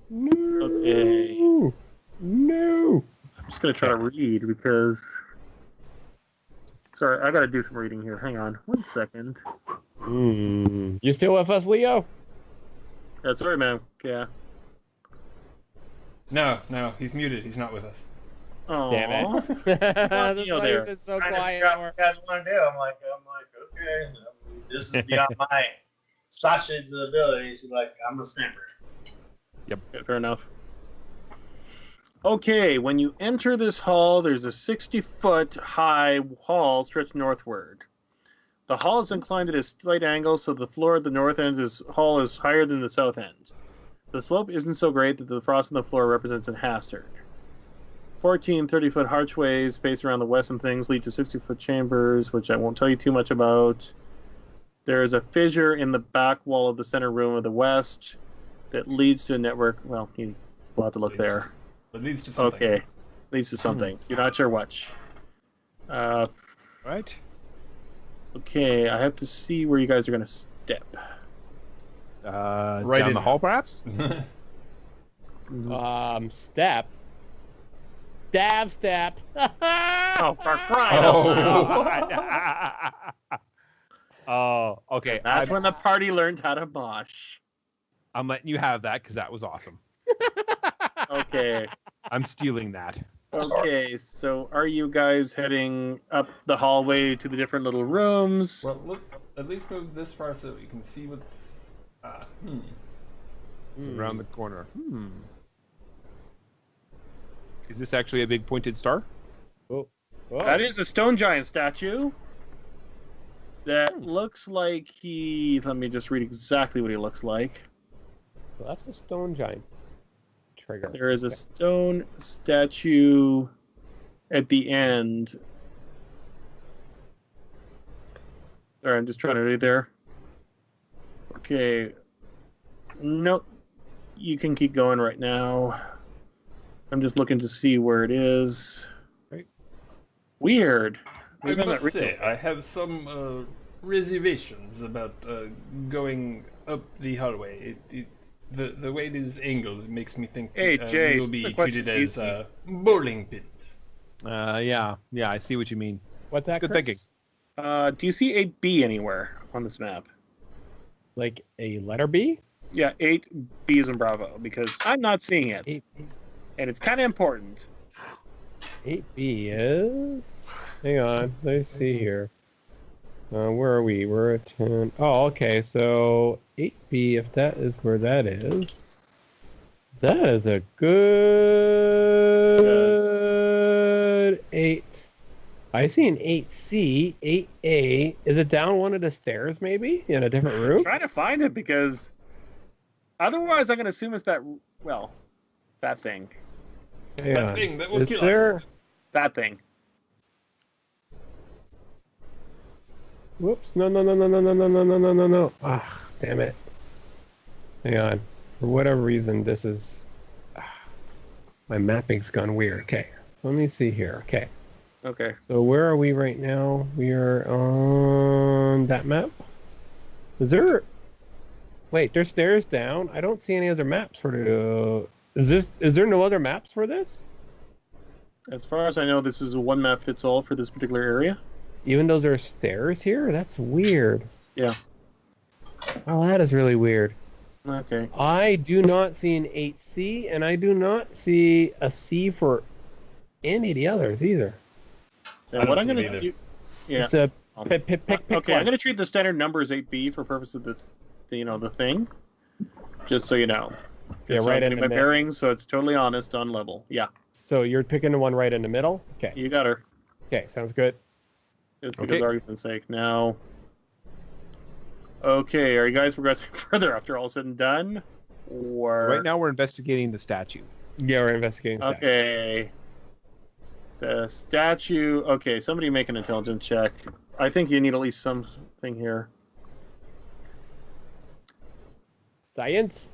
No. Okay. No. I'm just gonna try to read because. Sorry, I gotta do some reading here. Hang on, 1 second. You still with us, Leo? Yeah, sorry, man. Yeah. No, he's muted. He's not with us. Oh. Damn it. That's Leo why there. he's been so Trying to quiet figure out for. what you guys want to do. I'm like, okay, this is beyond my Sasha's ability. She's like, I'm a snapper. Yeah, fair enough. Okay, when you enter this hall, there's a 60-foot high hall stretched northward. The hall is inclined at a slight angle, so the floor at the north end of the hall is higher than the south end. The slope isn't so great that the frost on the floor represents a hazard. 14 30-foot archways spaced around the west and things lead to 60-foot chambers, which I won't tell you too much about. There is a fissure in the back wall of the center room of the west that leads to a network. Well, we'll have to look there. It leads to something. Okay, leads to something. You're not sure which. Right? Okay, I have to see where you guys are going to step. Right down in. the hall, perhaps. Step. Dab step. Oh, for crying out loud. Oh, okay. That's when the party learned how to mosh. I'm letting you have that because that was awesome. Okay. I'm stealing that. Okay, so are you guys heading up the hallway to the different little rooms? Well, let's at least move this far so that we can see what's. It's around the corner. Is this actually a big pointed star? Oh. That is a stone giant statue. That looks like he... Let me just read exactly what he looks like. Well, that's the stone giant. Trigger. There is a stone statue at the end. Sorry, I'm just trying to read there. Okay. Nope. You can keep going right now. I'm just looking to see where it is. Right. Weird. I must say, I have some reservations about going up the hallway. The way it is angled, it makes me think Jay, we'll be treated as bowling pins. Yeah, I see what you mean. What's that? Good Chris? thinking. Do you see 8B anywhere on this map? Like a letter B? Yeah, 8B is in Bravo, because I'm not seeing it. 8B. And it's kind of important. 8B is... Hang on, let's see here. Where are we? We're at 10. Oh, okay, so 8B, if that is where that is a good 8. I see an 8C, 8A. Is it down one of the stairs, maybe? In a different room? I'm trying to find it, because otherwise I'm going to assume it's that, well, that thing. That thing that will kill us. That thing. Whoops, no. Ah, damn it. Hang on. For whatever reason, this is... my mapping's gone weird. Okay, let me see here. Okay. Okay. So where are we right now? We are on that map? Is there... Wait, there's stairs down? I don't see any other maps for the... Is there no other maps for this? As far as I know, this is a one map fits all for this particular area. Even though there are stairs here? That's weird. Yeah. Oh, that is really weird. Okay. I do not see an 8C, and I do not see a C for any of the others either. And what I'm going to do... Yeah. It's a pick okay, one. I'm going to treat the standard number as 8B for purpose of the thing. Just so you know. Yeah, so right I'm in the my middle. bearings, so it's totally honest on level. Yeah. So you're picking the one right in the middle? Okay. You got her. Okay, sounds good. Just because of argument's sake. Now... Okay, are you guys progressing further after all said and done? Or Right now we're investigating the statue. Yeah, we're investigating. Okay. The statue. Okay, somebody make an intelligence check. I think you need at least something here. Science.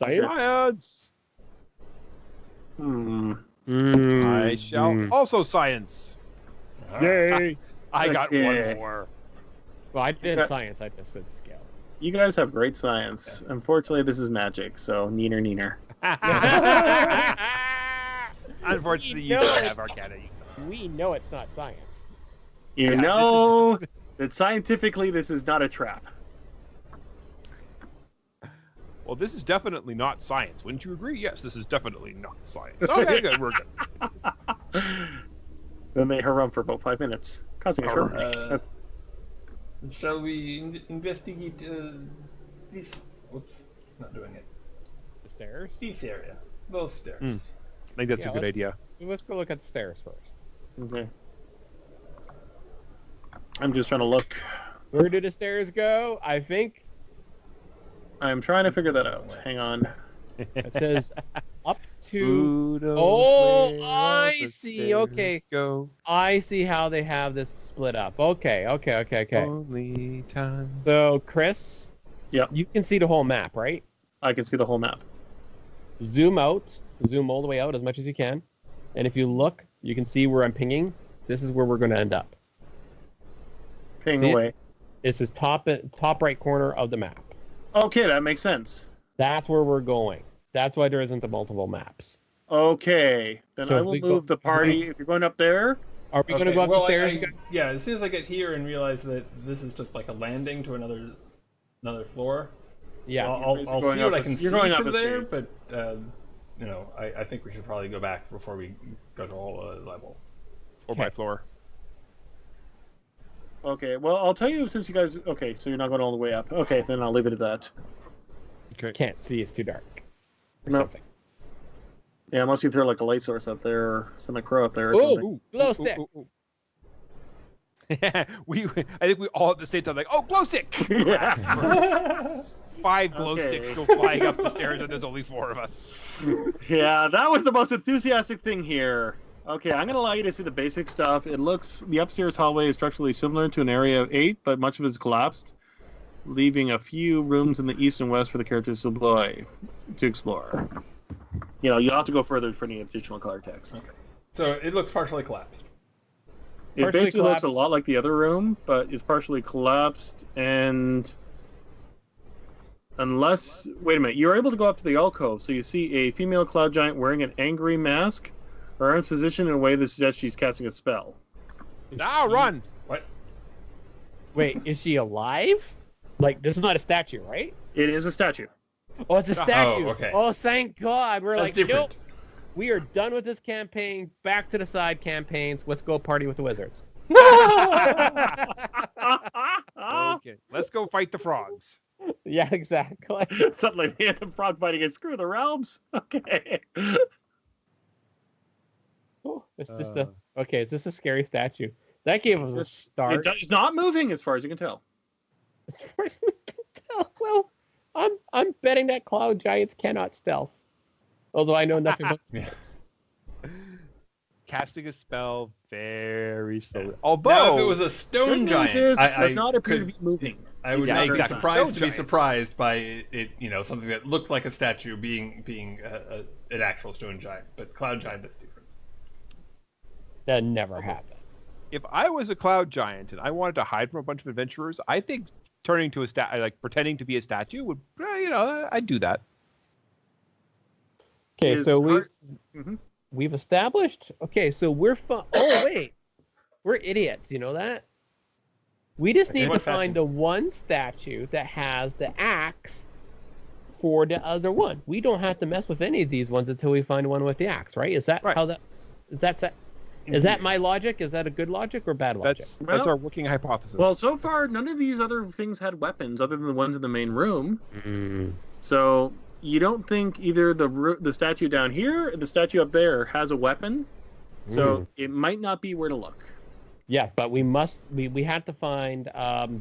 I shall also science. Yay! I got Okay. one more. Well, I did science. I just said skill. You guys have great science. Yeah. Unfortunately, this is magic, so neener. Unfortunately, you don't have Arcana. We know it's not science. You know that scientifically this is not a trap. Well, this is definitely not science. Wouldn't you agree? Yes, this is definitely not science. Okay, good. We're good. Then they harum for about 5 minutes, causing a short Shall we investigate this? Whoops, it's not doing it. The stairs? This area. Those stairs. I think that's a good idea. Let's go look at the stairs first. Okay. I'm just trying to look. Where do the stairs go? I think I'm trying to figure that out. Hang on. it says up to. Who knows Oh, where I the see. stairs Okay. Go. I see how they have this split up. Okay. Only time. So, Chris, Yep. you can see the whole map, right? I can see the whole map. Zoom out. Zoom all the way out as much as you can. And if you look, you can see where I'm pinging. This is where we're going to end up. Ping See it? away. This is top right corner of the map. Okay, that makes sense. That's where we're going. That's why there isn't the multiple maps. Okay, then So I if will we move go- the party. If you're going up there, Are we going to go up the stairs? Yeah, as soon as I get here and realize that this is just like a landing to another floor, Yeah. I'll You're see going what up I can the- see you're going up from the there. stairs. But I think we should probably go back before we go to a whole level. Floor by floor. okay. Well, I'll tell you since you guys. Okay, so you're not going all the way up. Okay, then I'll leave it at that. Okay. Can't see. It's too dark. Or No. something. Yeah, unless you throw like a light source up there or some crow up there. Or Oh, something. glow stick. I think we all at the same time like, oh, glow stick! 5 glow Okay. sticks go flying up the stairs, and there's only 4 of us. Yeah, that was the most enthusiastic thing here. Okay, I'm gonna allow you to see the basic stuff. It looks the upstairs hallway is structurally similar to an area of 8, but much of it is collapsed, leaving a few rooms in the east and west for the characters to explore. You know, you'll have to go further for any additional color text. Okay. So it looks partially collapsed. It Partially basically looks a collapsed. lot like the other room, but it's partially collapsed. And unless, wait a minute, you're able to go up to the alcove, so you see a female cloud giant wearing an angry mask. Her arms positioned in a way that suggests she's casting a spell. Now run! What? Wait, is she alive? Like, this is not a statue, right? It is a statue. Oh, it's a statue. okay. Oh, thank God. We're That's like, different. nope. We are done with this campaign. Back to the side campaigns. Let's go party with the wizards. Okay, let's go fight the frogs. Yeah, exactly. Suddenly they had the frog fighting and screw the realms. Okay. Oh, it's just okay. Is this a scary statue? That gave us a start. It's not moving as far as you can tell. As far as we can tell. Well, I'm betting that cloud giants cannot stealth. Although I know nothing about Yes. Casting a spell very slowly. Now, Although if it was a stone Good news giant, is, I it does not appear to could- be moving. I would Yeah, not be exactly. surprised Stone to be giant. surprised by it. Something that looked like a statue being an actual stone giant, but cloud giant is different. that never happened. if I was a cloud giant and I wanted to hide from a bunch of adventurers, I think turning to like pretending to be a statue would, I'd do that. Okay, so Mm-hmm. we've established. Okay, so we're oh wait, we're idiots. You know that? We just need to find the one statue that has the axe for the other one. We don't have to mess with any of these ones until we find one with the axe, right? Is that Right. how that's? Is that my logic? Is that a good logic or bad logic? That's our working hypothesis. Well, so far, none of these other things had weapons other than the ones in the main room. Mm. So you don't think either the statue down here or the statue up there has a weapon. So it might not be where to look. Yeah, but we have to find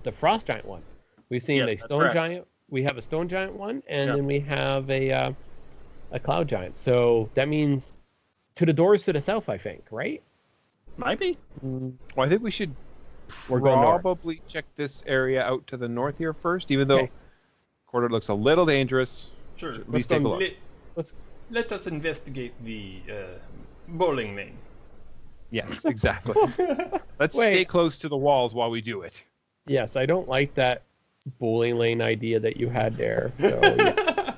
the frost giant one. We've seen Yes, the that's stone correct. giant. We have a stone giant one, and then we have a cloud giant. So that means to the doors to the south, I think, right? Might be. Well, I think we should We're going north. probably check this area out to the north here first, even though corridor looks a little dangerous. Sure. At least take a look. Let us investigate the bowling lane. Yes, exactly. Let's stay close to the walls while we do it. Yes, I don't like that bowling lane idea that you had there. So yes.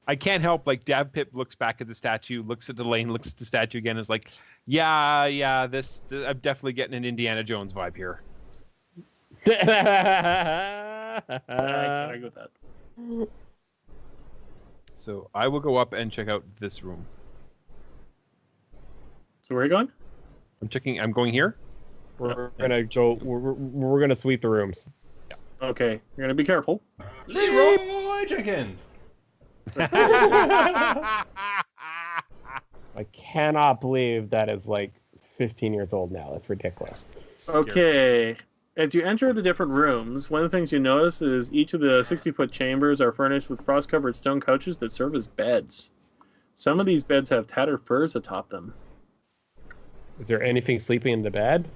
I can't help, like, Dav Pip looks back at the statue, looks at the lane, looks at the statue again, and is like, yeah, this I'm definitely getting an Indiana Jones vibe here. I can agree with that. So I will go up and check out this room. So where are you going? I'm going here. We're gonna go. We're gonna sweep the rooms. Okay, you're gonna be careful. Leroy Jenkins. I cannot believe that is like 15 years old now. That's ridiculous. Okay. As you enter the different rooms, one of the things you notice is each of the 60-foot chambers are furnished with frost-covered stone couches that serve as beds. Some of these beds have tattered furs atop them. Is there anything sleeping in the bed?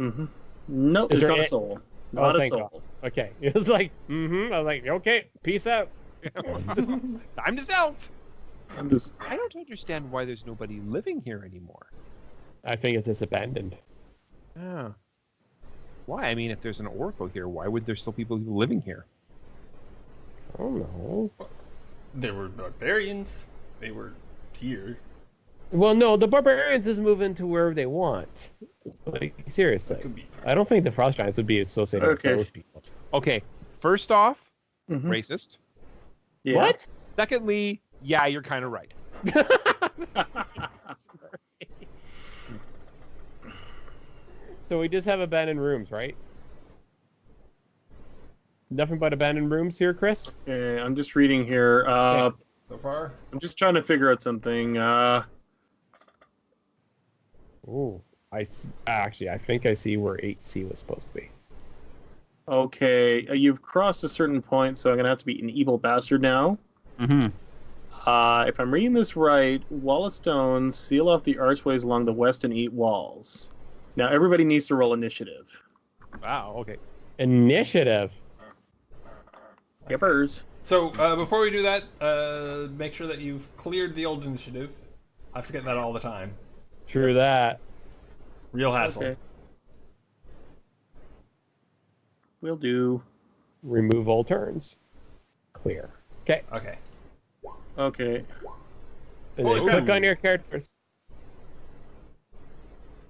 Mm-hmm. Nope, Is there's there not a a- soul. Oh, Not a thank soul. God. Okay. It was like, I was like, okay, peace out. Time to stealth. I'm just... I don't understand why there's nobody living here anymore. I think it's just abandoned. Yeah. Why? I mean, if there's an oracle here, why would there still people living here? I don't know. There were barbarians. They were here. Well, no, the barbarians just move into wherever they want. Like, seriously. Could be. I don't think the frost giants would be associated with those people. Okay, first off, Mhm. racist. Yeah. What? Secondly, yeah, you're kind of right. So we just have abandoned rooms, right? Nothing but abandoned rooms here, Chris? Okay, I'm just reading here. So far? I'm just trying to figure out something. Ooh, actually, I think I see where 8C was supposed to be. Okay, you've crossed a certain point, so I'm gonna have to be an evil bastard now. Mm-hmm. If I'm reading this right, wall of stones seal off the archways along the west and east walls. Now everybody needs to roll initiative. Wow, okay. Initiative. Yippers. So, before we do that, make sure that you've cleared the old initiative. I forget that all the time. True that. Real hassle. Okay. Will do. Remove all turns. Clear. Okay. Okay. Okay. And Holy then crap. click on your characters.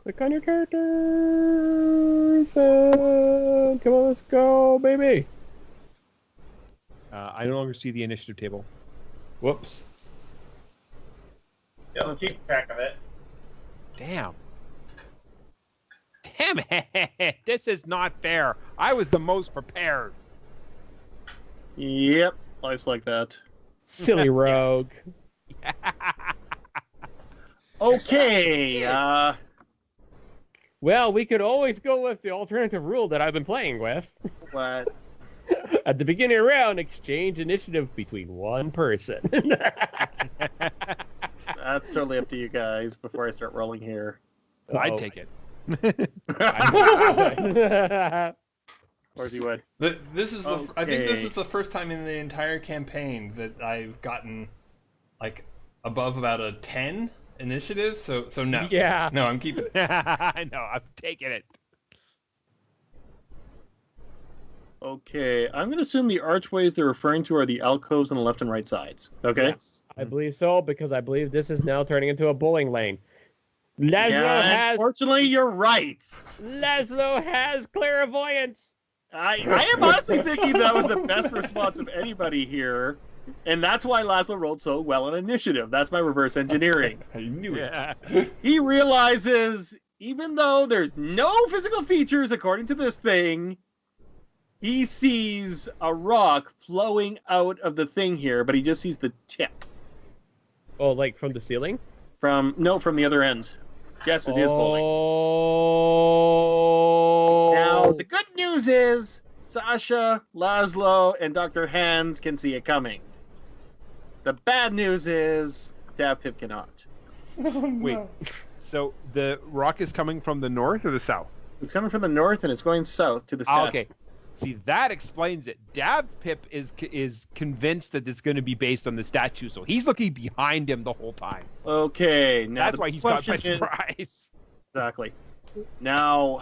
Click on your characters. And come on, let's go, baby. I no longer see the initiative table. Whoops. Yeah, I'll keep track of it. Damn. Damn it! This is not fair. I was the most prepared. Yep. Life's like that. Silly rogue. Okay. Well, we could always go with the alternative rule that I've been playing with. What? At the beginning of the round, exchange initiative between one person. That's totally up to you guys before I start rolling here. I'd take it. Or as you would. This is the, I think this Okay. is the first time in the entire campaign that I've gotten like above about a 10 initiative. So no. Yeah. No, I'm keeping it. I know. I'm taking it. Okay, I'm going to assume the archways they're referring to are the alcoves on the left and right sides. Okay? Yes, I believe so, because I believe this is now turning into a bowling lane. Yeah, unfortunately, you're right. Laszlo has clairvoyance. I am honestly thinking that was the best response of anybody here, and that's why Laszlo rolled so well on initiative. That's my reverse engineering. I knew it. Yeah. He realizes, even though there's no physical features according to this thing, he sees a rock flowing out of the thing here, but he just sees the tip. Oh, like from the ceiling? From the other end. Yes, it is bowling. Oh. Now, the good news news is Sasha, Laszlo, and Dr. Hands can see it coming. The bad news is Dav Pip cannot. Wait, so the rock is coming from the north or the south? It's coming from the north and it's going south to the statue. Okay. See, that explains it. Dav Pip is convinced that it's going to be based on the statue, so he's looking behind him the whole time. Okay, now that's why he's caught by surprise. Exactly. Now,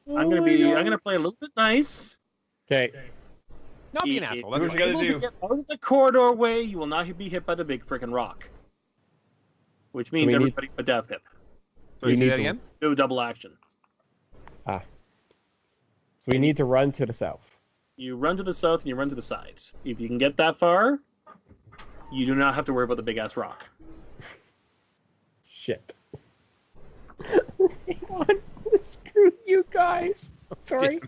I'm gonna play a little bit nice. Okay. Not be an asshole. That's what you gotta do. Get out of the corridor way, you will not be hit by the big freaking rock. Which means everybody but Dav Pip. So you need that again? Do double action. So we need to run to the south. You run to the south and you run to the sides. If you can get that far, you do not have to worry about the big ass rock. Shit. Screw you guys. Sorry.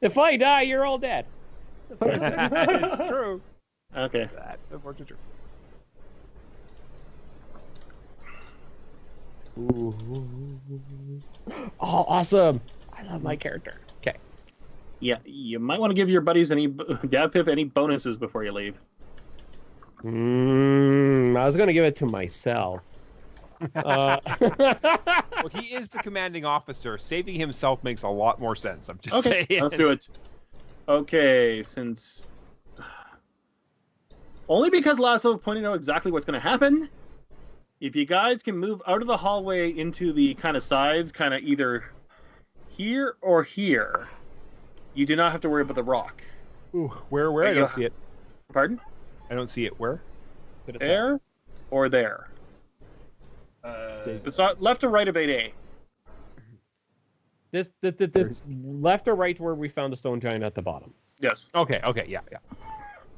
If I die, you're all dead. It's true. Okay. That's unfortunately true. Oh, awesome. I love my character. Okay. Yeah, you might want to give your buddies Dav Pip any bonuses before you leave. I was going to give it to myself. Well, he is the commanding officer. Saving himself makes a lot more sense. I'm just saying. Let's do it. Okay, since... Only because Laszlo pointed out exactly what's going to happen. If you guys can move out of the hallway into the kind of sides, kind of either here or here, you do not have to worry about the rock. Ooh, where? I don't see it. Pardon? I don't see it. Where? There or there? Left or right of 8A? This left or right where we found the stone giant at the bottom. Yes. Okay, yeah.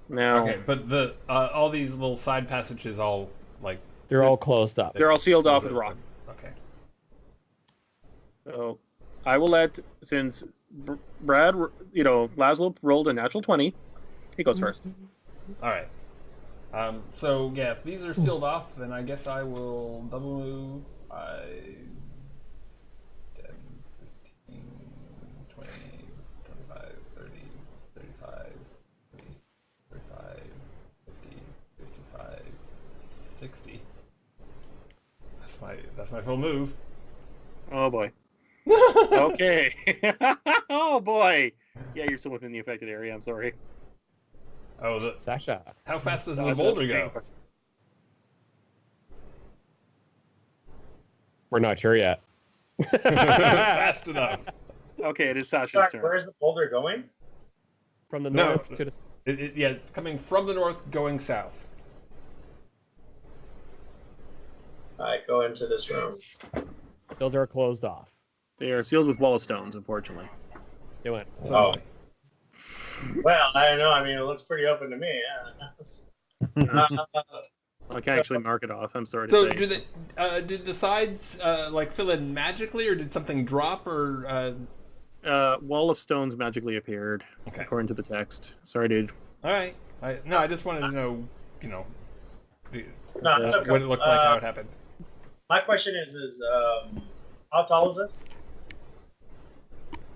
Now, Okay, but the all these little side passages all like they're all closed up. They're all sealed off with rock. Okay. So I will let, since Brad, Laszlo rolled a natural 20, he goes first. All right. So yeah, if these are sealed off, then I guess I will double move. 10, 15, 20, 25, 30, 35, 40, 35, 50, 55, 60. That's my full move. Oh boy. Okay. Oh boy. Yeah, you're still within the affected area. I'm sorry. Oh, Sasha. How fast does the boulder go? We're not sure yet. Fast enough. Okay, it is Sasha's turn. Where's the boulder going? From the north to the... Yeah, it's coming from the north, going south. Alright, go into this room. Those are closed off. They are sealed with wall of stones, unfortunately. They went... Oh. Well, I don't know. I mean, it looks pretty open to me. Yeah. I can actually mark it off. I'm sorry to So, say. did the sides fill in magically, or did something drop, or? Wall of stones magically appeared, according to the text. Sorry, dude. All right. I just wanted to know, It's okay. what it looked like, how it happened. My question is how tall is this?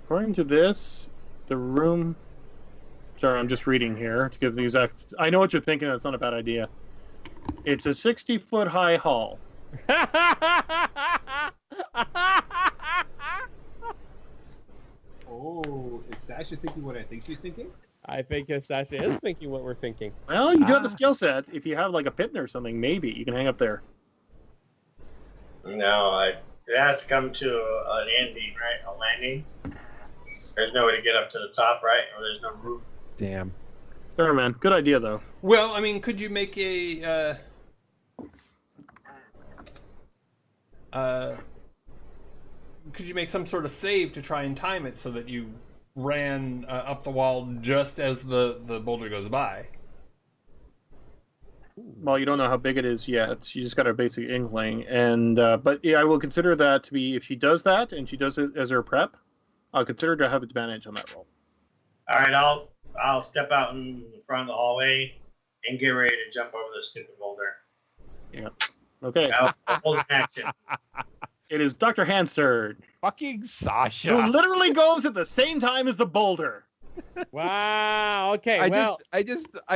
According to this, the room... Sorry, I'm just reading here to give the exact... I know what you're thinking. That's not a bad idea. It's a 60-foot high hall. Oh, is Sasha thinking what I think she's thinking? I think Sasha is thinking what we're thinking. Well, you do have the skill set. If you have like a pit or something, maybe you can hang up there. No, it has to come to an ending, right? A landing. There's no way to get up to the top, right? Or there's no roof. Damn. Sure, man. Good idea, though. Well, I mean, could you make a could you make some sort of save to try and time it so that you ran up the wall just as the boulder goes by? Well, you don't know how big it is yet. You just got a basic inkling, and but yeah, I will consider that to be, if she does that and she does it as her prep, I'll consider to have advantage on that roll. All right, I'll step out in front of the hallway and get ready to jump over the stupid boulder. Yeah. Okay. Hold action. It is Dr. Hansterd. Fucking Sasha. Who literally goes at the same time as the boulder. Wow. Okay. I well,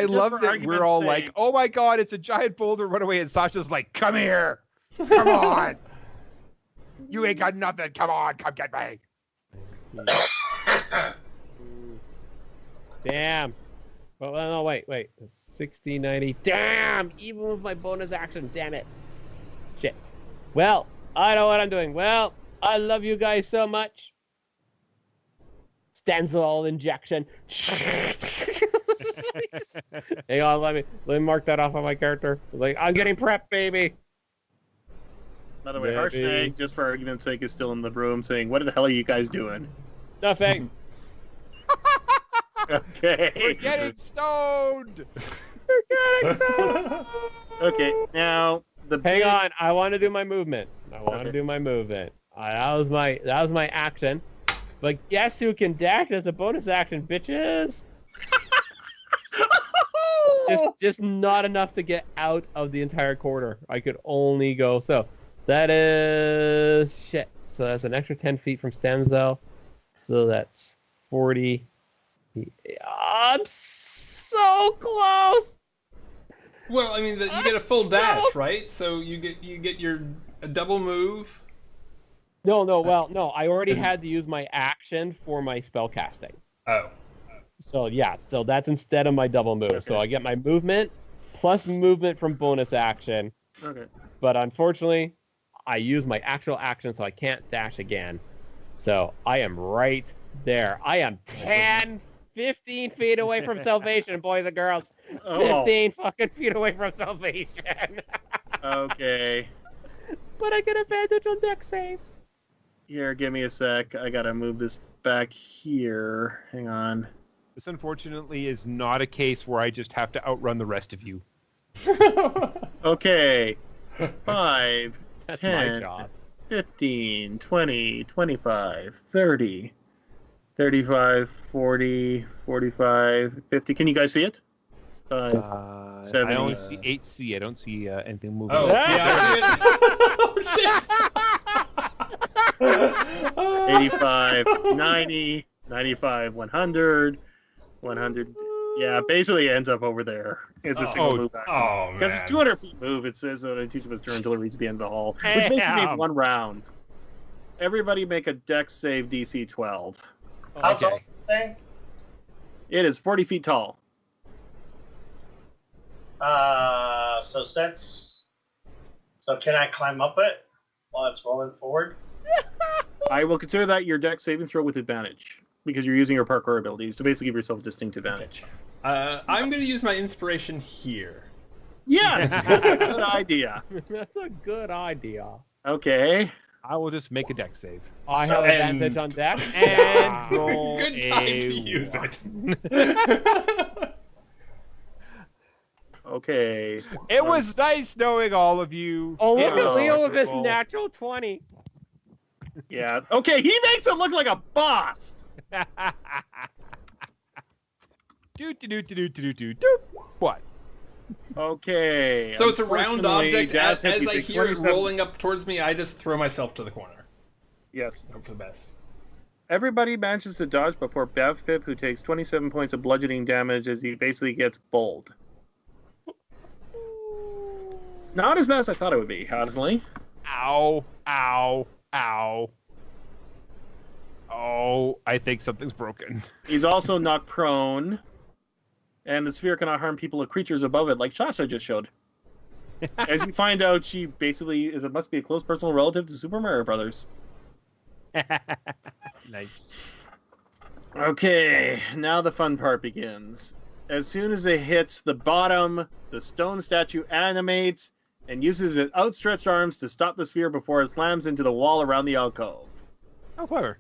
love that we're all like, oh my god, it's a giant boulder, run away, and Sasha's like, come here. Come on. You ain't got nothing. Come on, come get me. damn. Well, no, wait. 60, 90. Damn. Even with my bonus action. Damn it. Shit. Well, I know what I'm doing. Well, I love you guys so much. Stanzol injection. Hang on, let me mark that off on my character. Like, I'm getting prepped, baby. By the way, Harshnag, just for argument's sake, is still in the room saying, what the hell are you guys doing? Nothing. Okay. We're getting stoned. Okay, now Hang on, I want to do my movement. That was my action. But guess who can dash as a bonus action, bitches? just not enough to get out of the entire quarter. I could only go so. That is shit. So that's an extra 10 feet from Stanzel. So that's 40. I'm so close. Well, I mean, you get a full dash, right? So you get a double move. No. I already had to use my action for my spell casting. Oh. So yeah, that's instead of my double move. Okay. So I get my movement plus movement from bonus action. Okay. But unfortunately, I use my actual action, so I can't dash again. So I am right there. I am 10, 15 feet away from salvation, boys and girls. 15 fucking feet away from salvation. Okay. But I get advantage on deck saves. Here, give me a sec. I gotta move this back here. Hang on. This, unfortunately, is not a case where I just have to outrun the rest of you. Okay. 5, That's 10, my job. 15, 20, 25, 30, 35, 40, 45, 50. Can you guys see it? 70. I only see 8C. I don't see anything moving. Oh, yeah. Oh, shit. 85, 90, 95, 100, 100. Yeah, basically ends up over there. It's a single move action. Oh, man. Because it's 200 feet move, it says that it each of us turn until it reaches the end of the hall, which basically means one round. Everybody make a dex save DC 12. How tall is this thing? It is 40 feet tall. So can I climb up it while it's rolling forward? I will consider that your dex saving throw with advantage, because you're using your parkour abilities to basically give yourself a distinct advantage. I'm going to use my inspiration here. Yes! Good idea. That's a good idea. Okay. I will just make a dex save. I have advantage on deck and roll Good time to use it. Okay. It was nice knowing all of you. Oh, look at Leo with his wonderful. natural 20. Yeah. Okay, he makes it look like a boss. What? Okay. So it's a round object. As I take hear it 27 rolling up towards me, I just throw myself to the corner. Yes. Hope for the best. Everybody manages to dodge but poor Bavpip, who takes 27 points of bludgeoning damage as he basically gets bowled. Not as bad as I thought it would be, honestly. Ow, ow, ow. Oh, I think something's broken. He's also knocked prone, and the sphere cannot harm people or creatures above it, like Sasha just showed. As you find out, she basically must be a close personal relative to Super Mario Brothers. Nice. Okay, now the fun part begins. As soon as it hits the bottom, the stone statue animates and uses its outstretched arms to stop the sphere before it slams into the wall around the alcove. Oh, clever.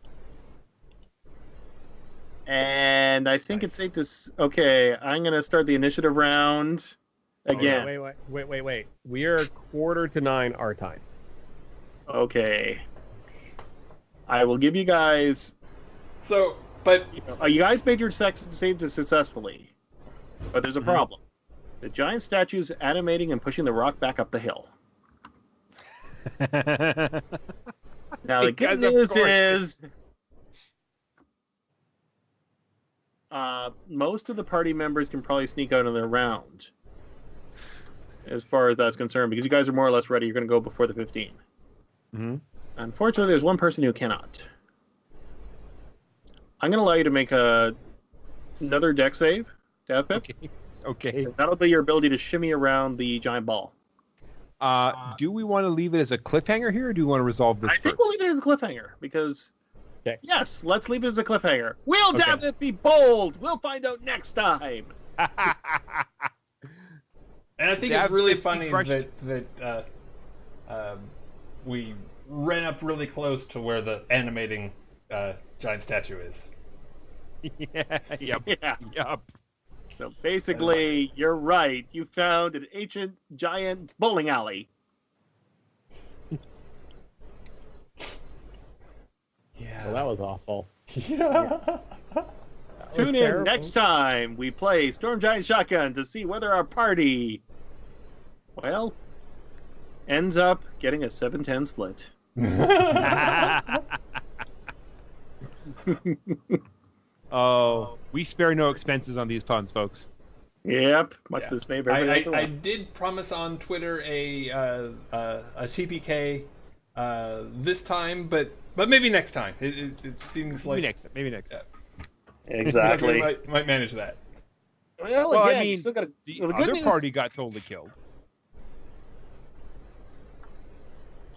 And I think it's safe to... Okay, I'm going to start the initiative round again. Wait. We are 8:45 our time. Okay. I will give you guys... So, but... You guys made your save successfully. But there's a problem. The giant statue is animating and pushing the rock back up the hill. Now, the good news is most of the party members can probably sneak out of their round, as far as that's concerned, because you guys are more or less ready. You're going to go before the 15. Mm-hmm. Unfortunately, there's one person who cannot. I'm going to allow you to make another deck save, Davpip. Okay. That'll be your ability to shimmy around the giant ball. Do we want to leave it as a cliffhanger here, or do we want to resolve this I think first? we'll leave it as a cliffhanger, because... Okay. Yes, let's leave it as a cliffhanger. Will Davpip be bold? We'll find out next time. And I think it's really funny that we ran up really close to where the animating giant statue is. Yep. So basically, you're right. You found an ancient giant bowling alley. Yeah. Well, that was awful. Yeah. Tune in next time we play Storm Giant Shotgun to see whether our party, well, ends up getting a 7-10 split. Oh, we spare no expenses on these puns, folks. Yep, much to the dismay of everybody else. I did promise on Twitter a TPK this time, but maybe next time. It seems like Maybe next time. Exactly. might manage that. Well, I again, mean, you still gotta, the well, the good other news, party got totally killed.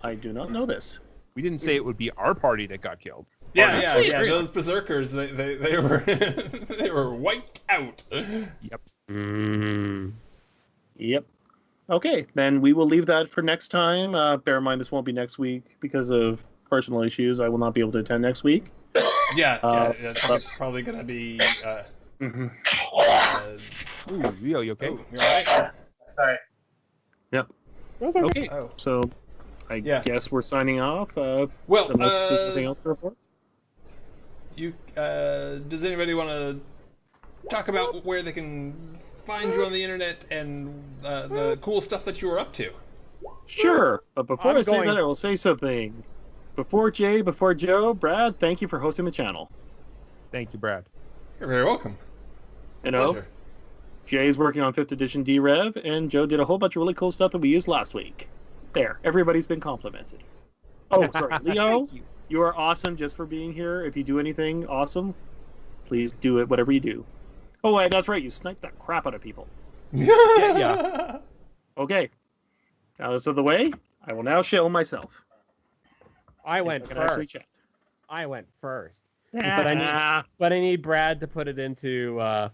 I do not know this. We didn't say it would be our party that got killed. Yeah. Those berserkers, they were they were wiped out. Yep. Yep. Okay, then we will leave that for next time. Bear in mind, this won't be next week because of personal issues. I will not be able to attend next week. It's probably going to be... Ooh, Leo, you okay? Oh, you're right. Sorry. Yep. Okay, so I guess we're signing off. Well, unless there's anything else to report? Does anybody want to talk about where they can find you on the internet and the cool stuff that you were up to? Sure, but before I say that, I will say something. Before Joe, Brad, thank you for hosting the channel. Thank you, Brad. You're very welcome. You know, Pleasure. Jay's working on 5th edition D-Rev, and Joe did a whole bunch of really cool stuff that we used last week. There, everybody's been complimented. Oh, sorry, Leo, you are awesome just for being here. If you do anything awesome, please do it, whatever you do. Oh, wait, that's right, you sniped that crap out of people. Yeah. Okay, now this is the way. I will now show myself. I went first. But I need Brad to put it into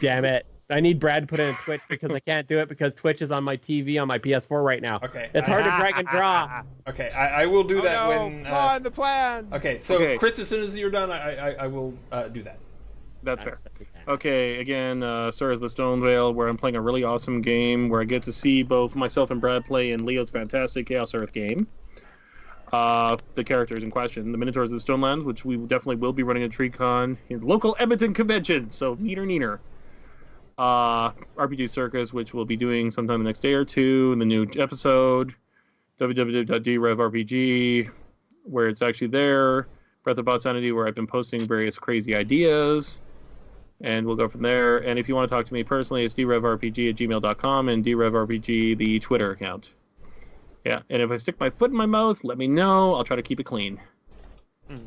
damn it. I need Brad to put it in Twitch because I can't do it because Twitch is on my TV on my PS4 right now. Okay. It's hard to drag and drop. Okay, I will do that when... the plan! Okay, so Chris, as soon as you're done, I will do that. That's fair. Okay, again, Sir is the Stone Veil, where I'm playing a really awesome game where I get to see both myself and Brad play in Leo's fantastic Chaos Earth game. The characters in question, the Minotaurs of the Stonelands, which we definitely will be running at TreeCon in local Edmonton convention, so neener. RPG Circus, which we'll be doing sometime the next day or two, in the new episode, www.drevrpg, where it's actually there, Breath of Bot Sanity, where I've been posting various crazy ideas, and we'll go from there. And if you want to talk to me personally, it's drevrpg@gmail.com, and drevrpg, the Twitter account. Yeah, and if I stick my foot in my mouth, let me know. I'll try to keep it clean. Okay,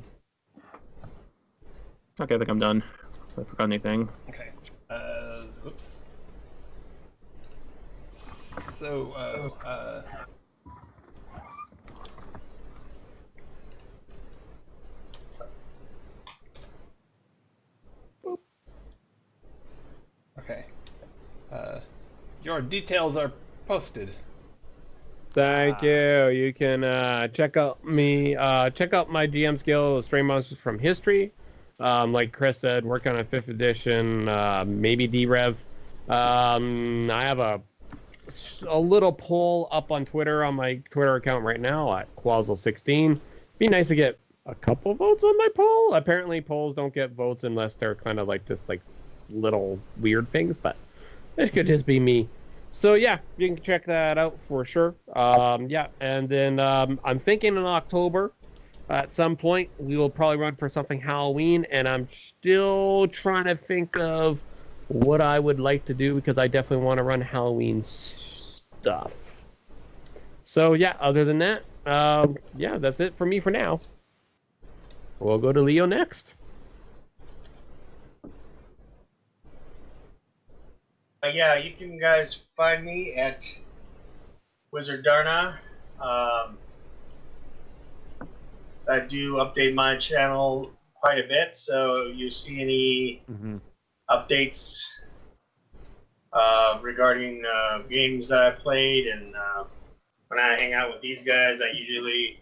I think I'm done. So I forgot anything. Okay. Oops. So, okay. Your details are posted. Thank you. You can check out my DM skill, Stray Monsters from History. Like Chris said, working on 5th edition, maybe D-Rev. I have a little poll up on Twitter on my Twitter account right now at Quazzle16. Be nice to get a couple votes on my poll. Apparently, polls don't get votes unless they're kind of like this, like little weird things, but it could just be me. So yeah, you can check that out for sure. Yeah, and then I'm thinking in October, at some point, we will probably run for something Halloween, and I'm still trying to think of what I would like to do because I definitely want to run Halloween stuff. So yeah, other than that, yeah, that's it for me for now. We'll go to Leo next. Yeah, you can guys find me at Wizard Darna. I do update my channel quite a bit, so you see any updates regarding games that I played, and when I hang out with these guys, I usually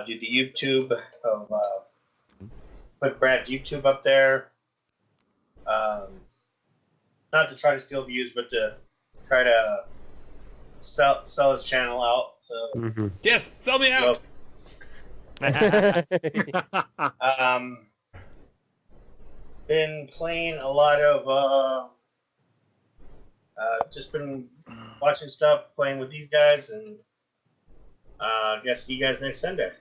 do the YouTube of put Brad's YouTube up there. Not to try to steal views, but to try to sell his channel out. So Yes, sell me out. Been playing a lot of just been watching stuff, playing with these guys, and I guess see you guys next Sunday.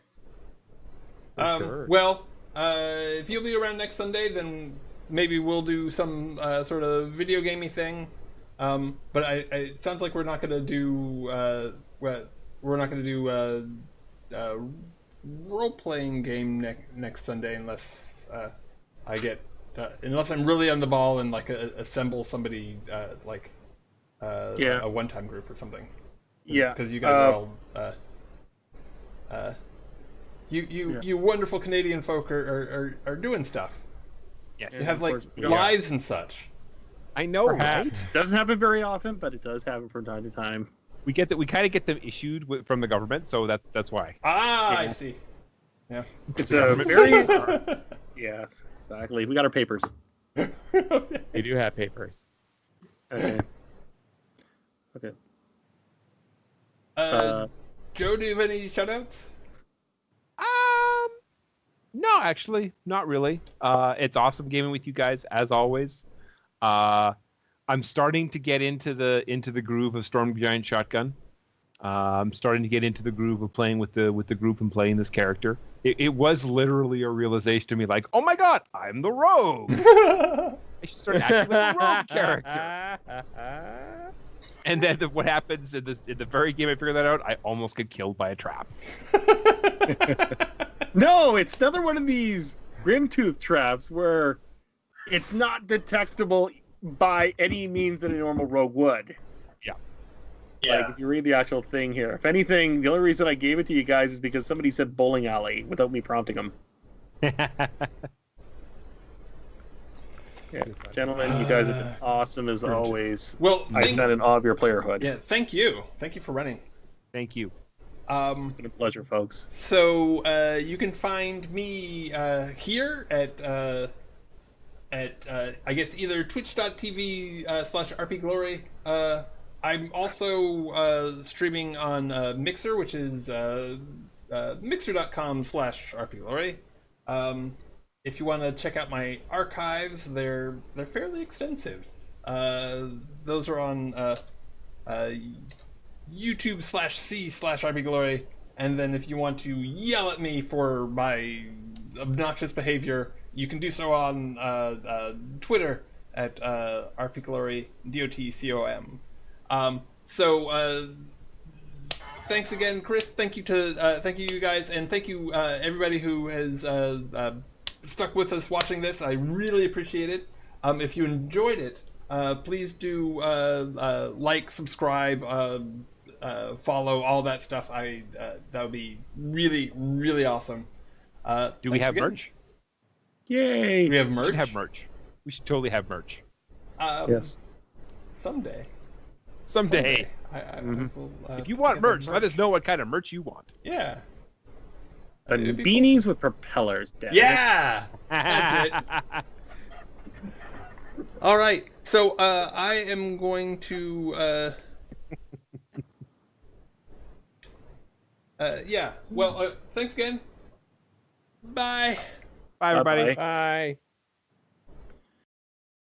Sure. Well, if you'll be around next Sunday, then maybe we'll do some sort of video gamey thing. But it sounds like we're not going to do role-playing game next Sunday unless I get unless I'm really on the ball and like assemble somebody a one-time group or something. Yeah, because you guys are all you wonderful Canadian folk are doing stuff. Yes, you have like lives and such. I know, right? Doesn't happen very often, but it does happen from time to time. We get that. We kind of get them issued from the government, so that's why. I see. Yeah, it's a very yes, exactly. We got our papers. We do have papers. Okay. Joe, do you have any shoutouts? No, actually, not really. It's awesome gaming with you guys as always. I'm starting to get into the groove of Storm Giant Shotgun. I'm starting to get into the groove of playing with the group and playing this character. It was literally a realization to me, like, oh my god, I'm the rogue. I should start acting like a rogue character. And then what happens in the very game I figured that out, I almost get killed by a trap. No, it's another one of these Grimtooth traps where it's not detectable by any means that a normal rogue would. Yeah. Like, if you read the actual thing here. If anything, the only reason I gave it to you guys is because somebody said bowling alley without me prompting them. Yeah, gentlemen, you guys have been awesome as always. Well, I stand in awe of your playerhood. Yeah, thank you. Thank you for running. Thank you. It's been a pleasure, folks. So you can find me here at I guess either twitch.tv/RPGlory. I'm also streaming on Mixer, which is mixer.com/RPGlory. If you want to check out my archives, they're fairly extensive. Those are on YouTube/C/RPGlory. And then if you want to yell at me for my obnoxious behavior, you can do so on Twitter at RPGlory, DOTCOM. So thanks again, Chris. Thank you you guys, and thank you everybody who has stuck with us watching this. I really appreciate it. If you enjoyed it, please do like, subscribe, follow, all that stuff. That would be really, really awesome. Do we have merch? Yay! We have merch. We should have merch. We should totally have merch. Yes. Someday. If you want merch, let us know what kind of merch you want. Yeah. And beanies with propellers. Yeah, that's it. All right. So I am going to. Yeah. Well, thanks again. Bye. Bye, everybody. Bye.